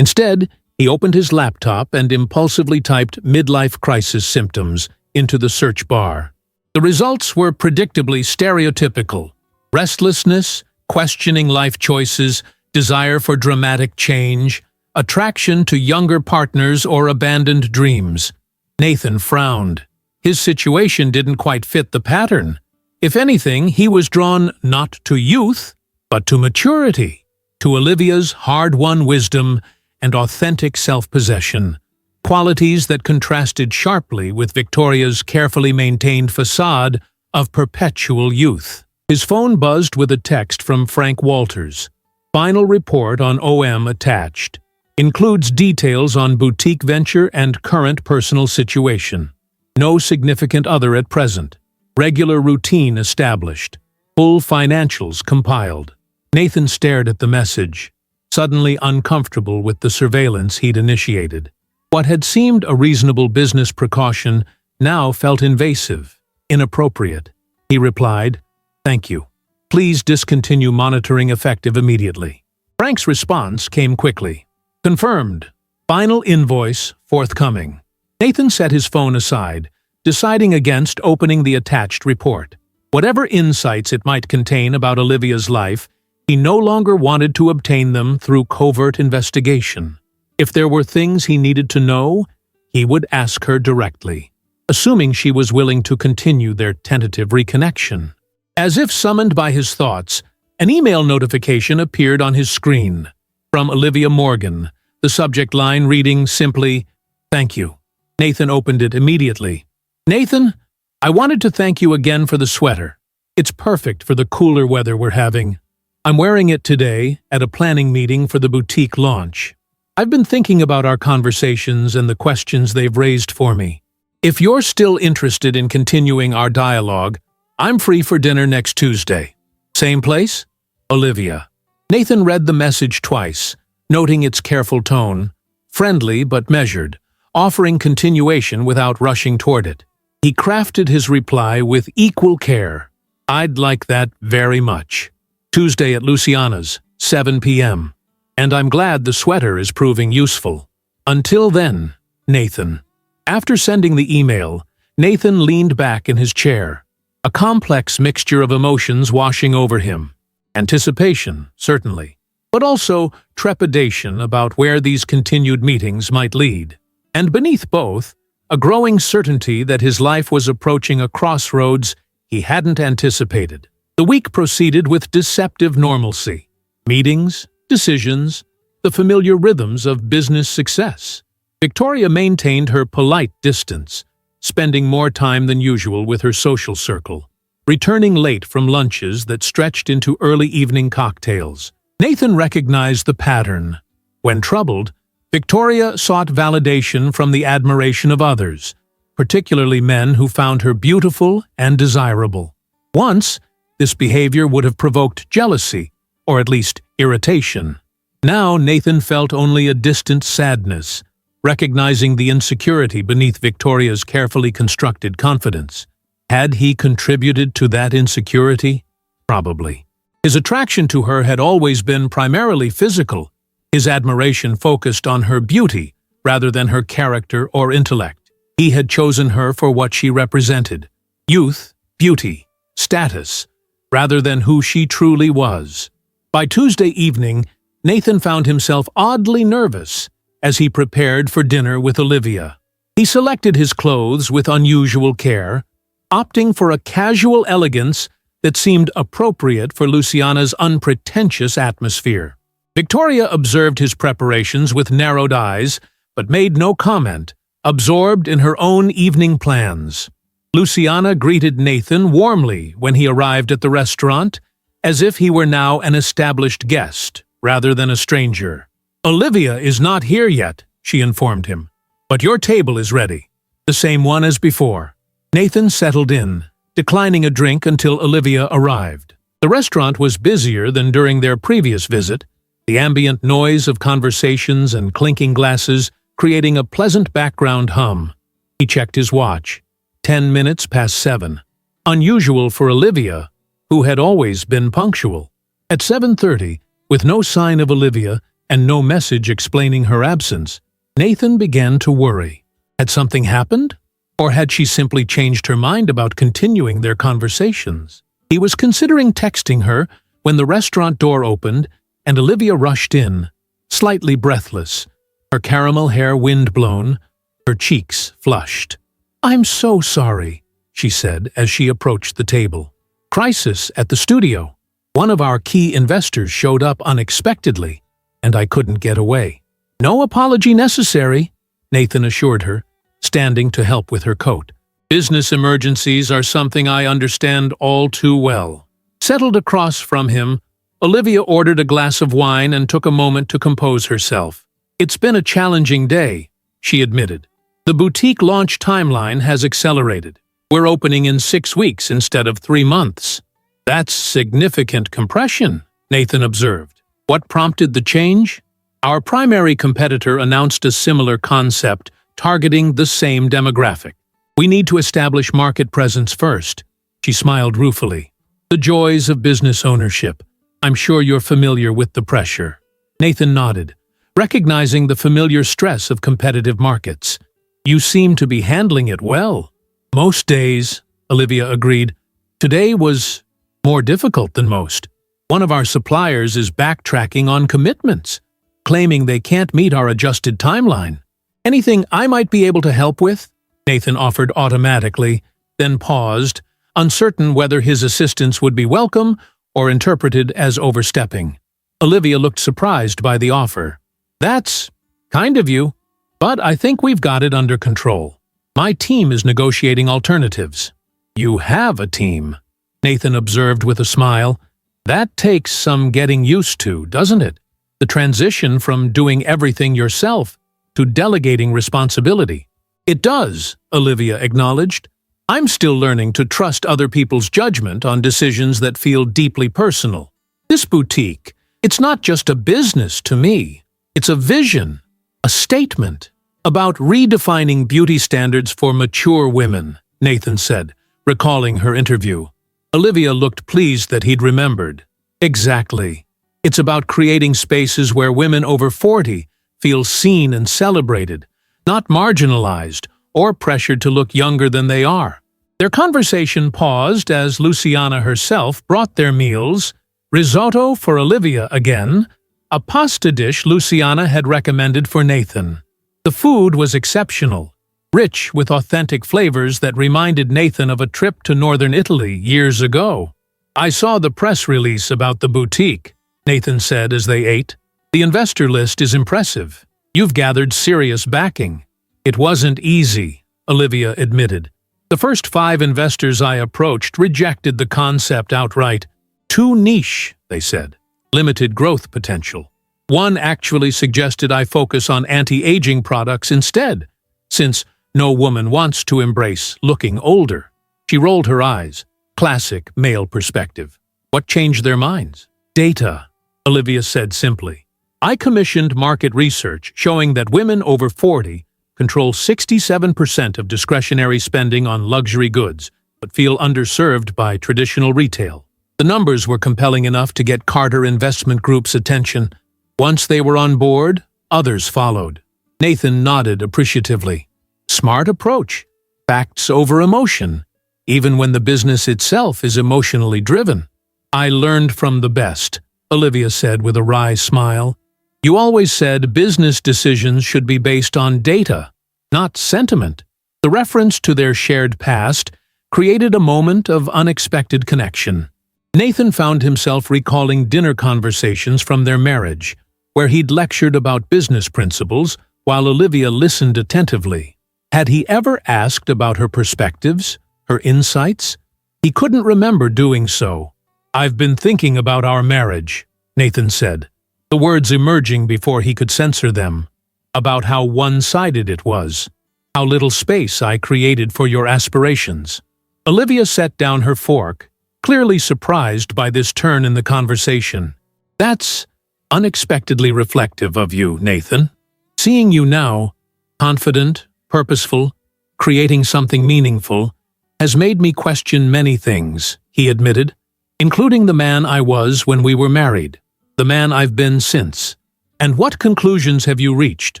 Instead, he opened his laptop and impulsively typed midlife crisis symptoms into the search bar. The results were predictably stereotypical: restlessness, questioning life choices, desire for dramatic change, attraction to younger partners or abandoned dreams. Nathan frowned. His situation didn't quite fit the pattern. If anything, he was drawn not to youth, but to maturity, to Olivia's hard-won wisdom and authentic self-possession, qualities that contrasted sharply with Victoria's carefully maintained facade of perpetual youth. His phone buzzed with a text from Frank Walters. Final report on OM attached. Includes details on boutique venture and current personal situation. No significant other at present. Regular routine established. Full financials compiled. Nathan stared at the message, suddenly uncomfortable with the surveillance he'd initiated. What had seemed a reasonable business precaution now felt invasive, inappropriate. He replied, "Thank you. Please discontinue monitoring effective immediately." Frank's response came quickly. "Confirmed. Final invoice forthcoming." Nathan set his phone aside, deciding against opening the attached report. Whatever insights it might contain about Olivia's life, he no longer wanted to obtain them through covert investigation. If there were things he needed to know, he would ask her directly, assuming she was willing to continue their tentative reconnection. As if summoned by his thoughts, an email notification appeared on his screen. From Olivia Morgan, the subject line reading simply, "Thank you." Nathan opened it immediately. "Nathan, I wanted to thank you again for the sweater. It's perfect for the cooler weather we're having. I'm wearing it today at a planning meeting for the boutique launch. I've been thinking about our conversations and the questions they've raised for me. If you're still interested in continuing our dialogue, I'm free for dinner next Tuesday. Same place? Olivia." Nathan read the message twice, noting its careful tone, friendly but measured, offering continuation without rushing toward it. He crafted his reply with equal care. "I'd like that very much. Tuesday at Luciana's, 7 p.m. And I'm glad the sweater is proving useful. Until then, Nathan." After sending the email, Nathan leaned back in his chair, a complex mixture of emotions washing over him. Anticipation, certainly, but also trepidation about where these continued meetings might lead. And beneath both, a growing certainty that his life was approaching a crossroads he hadn't anticipated. The week proceeded with deceptive normalcy. Meetings, decisions, the familiar rhythms of business success. Victoria maintained her polite distance, spending more time than usual with her social circle, returning late from lunches that stretched into early evening cocktails. Nathan recognized the pattern. When troubled, Victoria sought validation from the admiration of others, particularly men who found her beautiful and desirable. Once, this behavior would have provoked jealousy, or at least irritation. Now Nathan felt only a distant sadness, recognizing the insecurity beneath Victoria's carefully constructed confidence. Had he contributed to that insecurity? Probably. His attraction to her had always been primarily physical, his admiration focused on her beauty rather than her character or intellect. He had chosen her for what she represented: youth, beauty, status, rather than who she truly was. By Tuesday evening, Nathan found himself oddly nervous as he prepared for dinner with Olivia. He selected his clothes with unusual care, opting for a casual elegance that seemed appropriate for Luciana's unpretentious atmosphere. Victoria observed his preparations with narrowed eyes, but made no comment, absorbed in her own evening plans. Luciana greeted Nathan warmly when he arrived at the restaurant, as if he were now an established guest, rather than a stranger. "Olivia is not here yet," she informed him, "but your table is ready, the same one as before." Nathan settled in, declining a drink until Olivia arrived. The restaurant was busier than during their previous visit, the ambient noise of conversations and clinking glasses creating a pleasant background hum. He checked his watch. 10 minutes past 7. Unusual for Olivia, who had always been punctual. At 7:30, with no sign of Olivia and no message explaining her absence, Nathan began to worry. Had something happened? Or had she simply changed her mind about continuing their conversations? He was considering texting her when the restaurant door opened and Olivia rushed in, slightly breathless, her caramel hair wind-blown, her cheeks flushed. "I'm so sorry," she said as she approached the table. "Crisis at the studio. One of our key investors showed up unexpectedly, and I couldn't get away." "No apology necessary," Nathan assured her, standing to help with her coat. "Business emergencies are something I understand all too well." Settled across from him, Olivia ordered a glass of wine and took a moment to compose herself. "It's been a challenging day," she admitted. "The boutique launch timeline has accelerated. We're opening in 6 weeks instead of 3 months. "That's significant compression," Nathan observed. "What prompted the change?" "Our primary competitor announced a similar concept targeting the same demographic. We need to establish market presence first." She smiled ruefully. "The joys of business ownership. I'm sure you're familiar with the pressure." Nathan nodded, recognizing the familiar stress of competitive markets. "You seem to be handling it well." "Most days," Olivia agreed. "Today was more difficult than most. One of our suppliers is backtracking on commitments, claiming they can't meet our adjusted timeline. Anything I might be able to help with?" Nathan offered automatically, then paused, uncertain whether his assistance would be welcome or interpreted as overstepping. Olivia looked surprised by the offer. "That's kind of you, but I think we've got it under control. My team is negotiating alternatives." "You have a team," Nathan observed with a smile. "That takes some getting used to, doesn't it? The transition from doing everything yourself to delegating responsibility." "It does," Olivia acknowledged. "I'm still learning to trust other people's judgment on decisions that feel deeply personal. This boutique, it's not just a business to me. It's a vision, a statement about redefining beauty standards for mature women," Nathan said, recalling her interview. Olivia looked pleased that he'd remembered. "Exactly. It's about creating spaces where women over 40 feel seen and celebrated, not marginalized or pressured to look younger than they are." Their conversation paused as Luciana herself brought their meals, risotto for Olivia again, a pasta dish Luciana had recommended for Nathan. The food was exceptional, rich with authentic flavors that reminded Nathan of a trip to northern Italy years ago. "I saw the press release about the boutique," Nathan said as they ate. "The investor list is impressive." You've gathered serious backing. It wasn't easy, Olivia admitted. The first 5 investors I approached rejected the concept outright. Too niche, they said. Limited growth potential. One actually suggested I focus on anti-aging products instead, since no woman wants to embrace looking older. She rolled her eyes. Classic male perspective. What changed their minds? Data, Olivia said simply. I commissioned market research showing that women over 40 control 67% of discretionary spending on luxury goods, but feel underserved by traditional retail. The numbers were compelling enough to get Carter Investment Group's attention. Once they were on board, others followed. Nathan nodded appreciatively. Smart approach. Facts over emotion, even when the business itself is emotionally driven. I learned from the best, Olivia said with a wry smile. You always said business decisions should be based on data, not sentiment. The reference to their shared past created a moment of unexpected connection. Nathan found himself recalling dinner conversations from their marriage, where he'd lectured about business principles while Olivia listened attentively. Had he ever asked about her perspectives, her insights? He couldn't remember doing so. I've been thinking about our marriage, Nathan said, the words emerging before he could censor them, about how one-sided it was, how little space I created for your aspirations. Olivia set down her fork, clearly surprised by this turn in the conversation. That's unexpectedly reflective of you, Nathan. Seeing you now, confident, purposeful, creating something meaningful, has made me question many things, he admitted, including the man I was when we were married, the man I've been since. And what conclusions have you reached?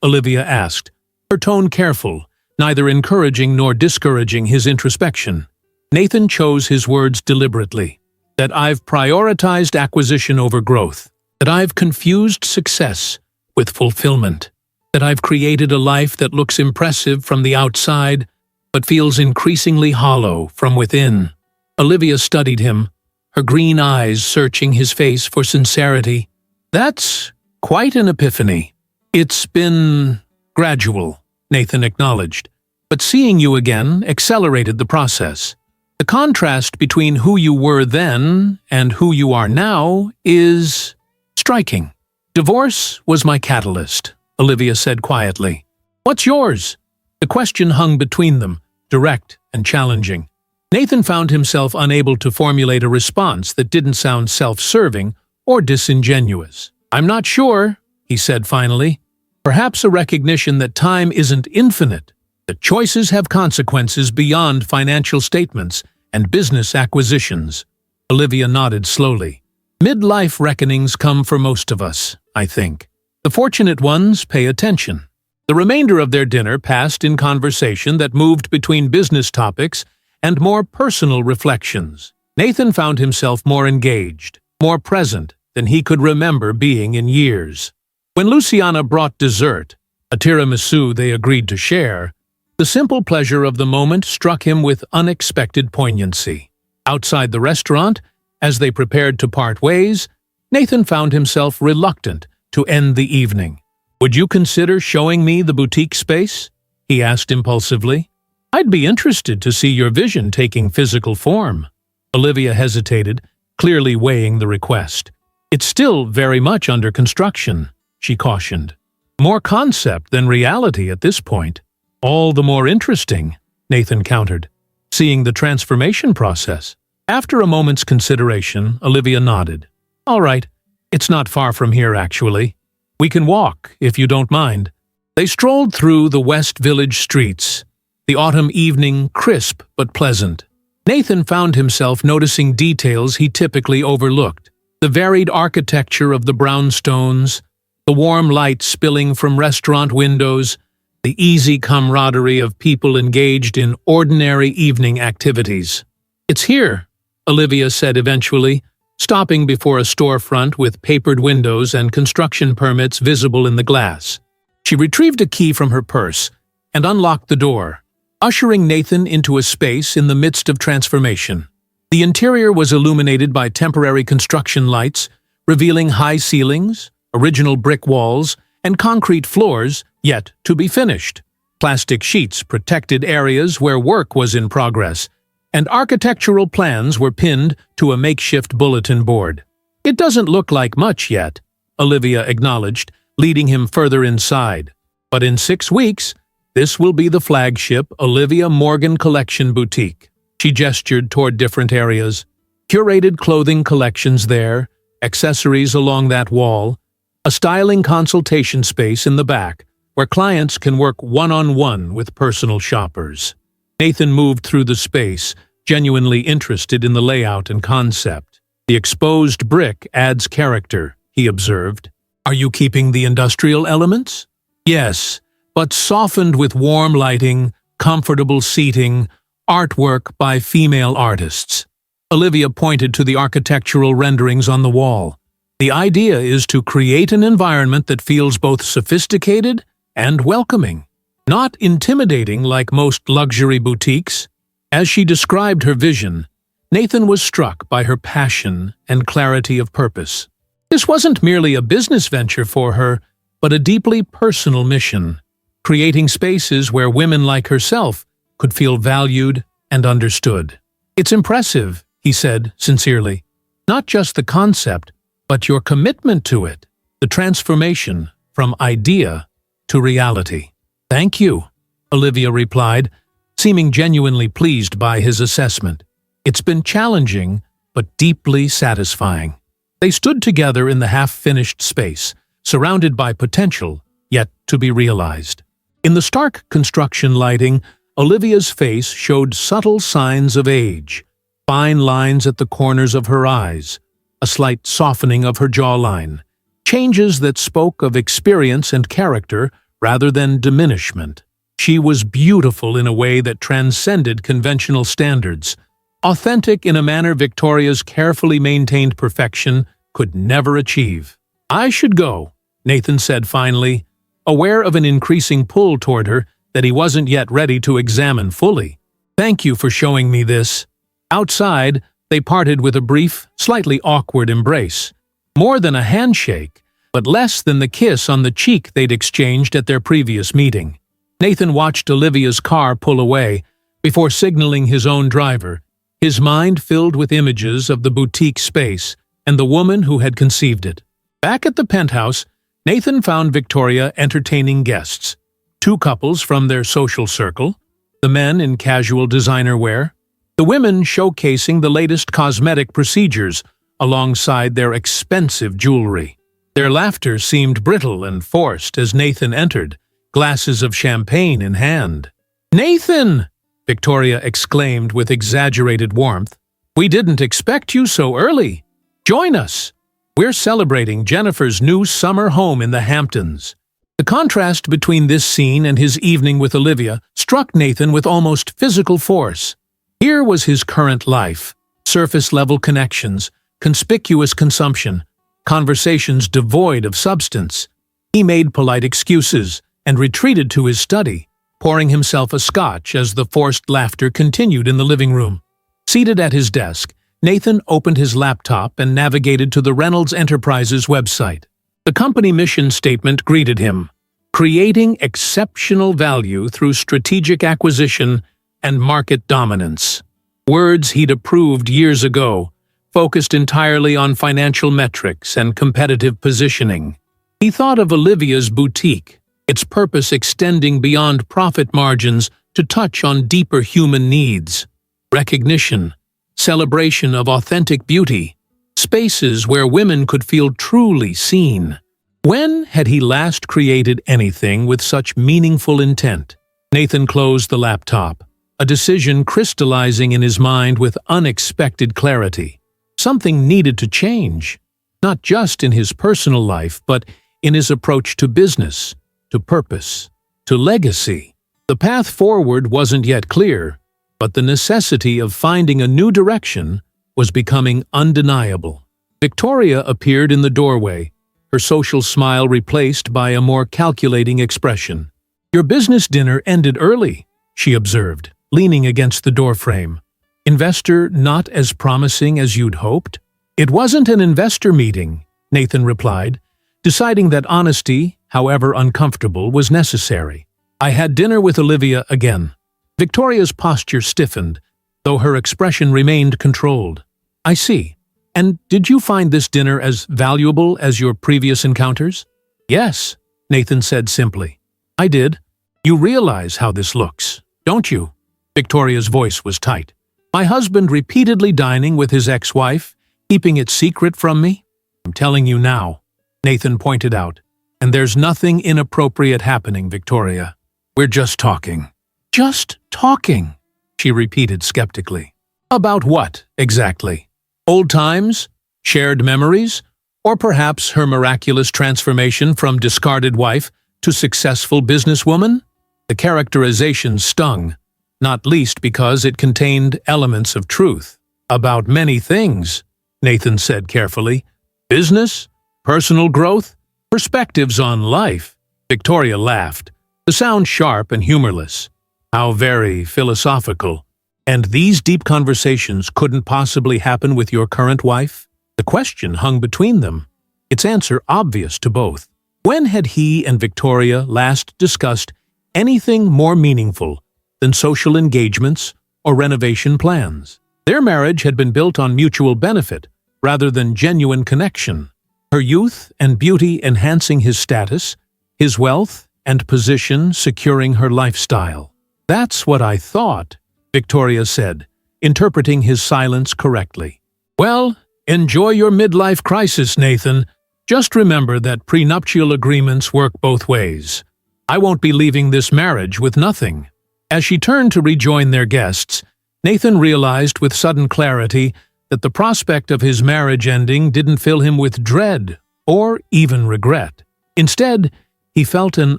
Olivia asked, her tone careful, neither encouraging nor discouraging his introspection. Nathan chose his words deliberately. That I've prioritized acquisition over growth. That I've confused success with fulfillment. That I've created a life that looks impressive from the outside, but feels increasingly hollow from within. Olivia studied him, her green eyes searching his face for sincerity. That's quite an epiphany. It's been gradual, Nathan acknowledged, but seeing you again accelerated the process. The contrast between who you were then and who you are now is striking. Divorce was my catalyst, Olivia said quietly. What's yours? The question hung between them, direct and challenging. Nathan found himself unable to formulate a response that didn't sound self-serving or disingenuous. I'm not sure, he said finally. Perhaps a recognition that time isn't infinite, that choices have consequences beyond financial statements and business acquisitions. Olivia nodded slowly. Midlife reckonings come for most of us, I think. The fortunate ones pay attention. The remainder of their dinner passed in conversation that moved between business topics and more personal reflections. Nathan found himself more engaged, more present than he could remember being in years. When Luciana brought dessert, a tiramisu they agreed to share, the simple pleasure of the moment struck him with unexpected poignancy. Outside the restaurant, as they prepared to part ways, Nathan found himself reluctant to end the evening. Would you consider showing me the boutique space? He asked impulsively. I'd be interested to see your vision taking physical form. Olivia hesitated, clearly weighing the request. It's still very much under construction, she cautioned. More concept than reality at this point. All the more interesting, Nathan countered, seeing the transformation process. After a moment's consideration, Olivia nodded. All right, it's not far from here, actually. We can walk, if you don't mind. They strolled through the West Village streets, the autumn evening crisp but pleasant. Nathan found himself noticing details he typically overlooked. The varied architecture of the brownstones, the warm light spilling from restaurant windows, the easy camaraderie of people engaged in ordinary evening activities. It's here, Olivia said eventually, stopping before a storefront with papered windows and construction permits visible in the glass. She retrieved a key from her purse and unlocked the door, ushering Nathan into a space in the midst of transformation. The interior was illuminated by temporary construction lights, revealing high ceilings, original brick walls, and concrete floors yet to be finished. Plastic sheets protected areas where work was in progress, and architectural plans were pinned to a makeshift bulletin board. "It doesn't look like much yet," Olivia acknowledged, leading him further inside. "But in 6 weeks, this will be the flagship Olivia Morgan Collection boutique." She gestured toward different areas. Curated clothing collections there, accessories along that wall, a styling consultation space in the back where clients can work one-on-one with personal shoppers. Nathan moved through the space, genuinely interested in the layout and concept. "The exposed brick adds character," he observed. "Are you keeping the industrial elements?" "Yes, but softened with warm lighting, comfortable seating, artwork by female artists." Olivia pointed to the architectural renderings on the wall. "The idea is to create an environment that feels both sophisticated and welcoming, not intimidating like most luxury boutiques." As she described her vision, Nathan was struck by her passion and clarity of purpose. This wasn't merely a business venture for her, but a deeply personal mission, creating spaces where women like herself could feel valued and understood. "It's impressive," he said sincerely. "Not just the concept, but your commitment to it, the transformation from idea to reality." "Thank you," Olivia replied, seeming genuinely pleased by his assessment. "It's been challenging, but deeply satisfying." They stood together in the half-finished space, surrounded by potential, yet to be realized. In the stark construction lighting, Olivia's face showed subtle signs of age, fine lines at the corners of her eyes, a slight softening of her jawline, changes that spoke of experience and character rather than diminishment. She was beautiful in a way that transcended conventional standards, authentic in a manner Victoria's carefully maintained perfection could never achieve. "I should go," Nathan said finally, aware of an increasing pull toward her that he wasn't yet ready to examine fully. "Thank you for showing me this." Outside, they parted with a brief, slightly awkward embrace. More than a handshake, but less than the kiss on the cheek they'd exchanged at their previous meeting. Nathan watched Olivia's car pull away before signaling his own driver, his mind filled with images of the boutique space and the woman who had conceived it. Back at the penthouse, Nathan found Victoria entertaining guests. 2 couples from their social circle, the men in casual designer wear, the women showcasing the latest cosmetic procedures alongside their expensive jewelry. Their laughter seemed brittle and forced as Nathan entered, glasses of champagne in hand. "Nathan!" Victoria exclaimed with exaggerated warmth. "We didn't expect you so early. Join us. We're celebrating Jennifer's new summer home in the Hamptons." The contrast between this scene and his evening with Olivia struck Nathan with almost physical force. Here was his current life, surface-level connections, conspicuous consumption, conversations devoid of substance. He made polite excuses and retreated to his study, pouring himself a scotch as the forced laughter continued in the living room. Seated at his desk, Nathan opened his laptop and navigated to the Reynolds Enterprises website. The company mission statement greeted him, creating exceptional value through strategic acquisition and market dominance. Words he'd approved years ago, focused entirely on financial metrics and competitive positioning. He thought of Olivia's boutique, its purpose extending beyond profit margins to touch on deeper human needs. Recognition, celebration of authentic beauty, spaces where women could feel truly seen. When had he last created anything with such meaningful intent? Nathan closed the laptop, a decision crystallizing in his mind with unexpected clarity. Something needed to change, not just in his personal life, but in his approach to business, to purpose, to legacy. The path forward wasn't yet clear, but the necessity of finding a new direction was becoming undeniable. Victoria appeared in the doorway, her social smile replaced by a more calculating expression. "Your business dinner ended early," she observed, leaning against the doorframe. "Investor not as promising as you'd hoped?" "It wasn't an investor meeting," Nathan replied, deciding that honesty however uncomfortable, was necessary. I had dinner with Olivia again. Victoria's posture stiffened, though her expression remained controlled. I see. And did you find this dinner as valuable as your previous encounters? Yes, Nathan said simply. I did. You realize how this looks, don't you? Victoria's voice was tight. My husband repeatedly dining with his ex-wife, keeping it secret from me? I'm telling you now, Nathan pointed out. And there's nothing inappropriate happening, Victoria. We're just talking. Just talking, she repeated skeptically. About what, exactly? Old times? Shared memories? Or perhaps her miraculous transformation from discarded wife to successful businesswoman? The characterization stung, not least because it contained elements of truth. About many things, Nathan said carefully. Business? Personal growth? Perspectives on life? Victoria laughed, the sound sharp and humorless. How very philosophical. And these deep conversations couldn't possibly happen with your current wife? The question hung between them, its answer obvious to both. When had he and Victoria last discussed anything more meaningful than social engagements or renovation plans? Their marriage had been built on mutual benefit rather than genuine connection. Her youth and beauty enhancing his status, his wealth and position securing her lifestyle. That's what I thought, Victoria said, interpreting his silence correctly. Well, enjoy your midlife crisis, Nathan. Just remember that prenuptial agreements work both ways. I won't be leaving this marriage with nothing. As she turned to rejoin their guests, Nathan realized with sudden clarity that the prospect of his marriage ending didn't fill him with dread or even regret. Instead, he felt an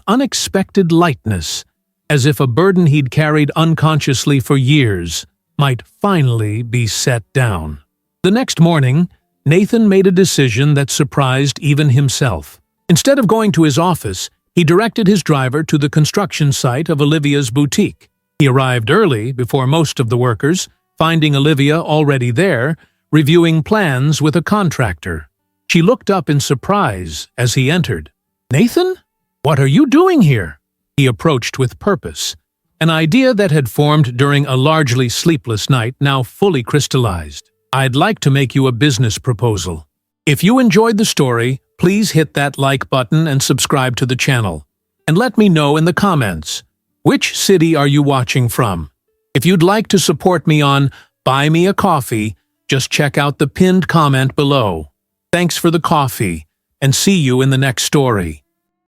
unexpected lightness, as if a burden he'd carried unconsciously for years might finally be set down. The next morning, Nathan made a decision that surprised even himself. Instead of going to his office, he directed his driver to the construction site of Olivia's boutique. He arrived early, before most of the workers, finding Olivia already there, reviewing plans with a contractor. She looked up in surprise as he entered. "Nathan? What are you doing here?" He approached with purpose, an idea that had formed during a largely sleepless night now fully crystallized. "I'd like to make you a business proposal. If you enjoyed the story, please hit that like button and subscribe to the channel. And let me know in the comments, which city are you watching from? If you'd like to support me on Buy Me a Coffee, just check out the pinned comment below. Thanks for the coffee, and see you in the next story.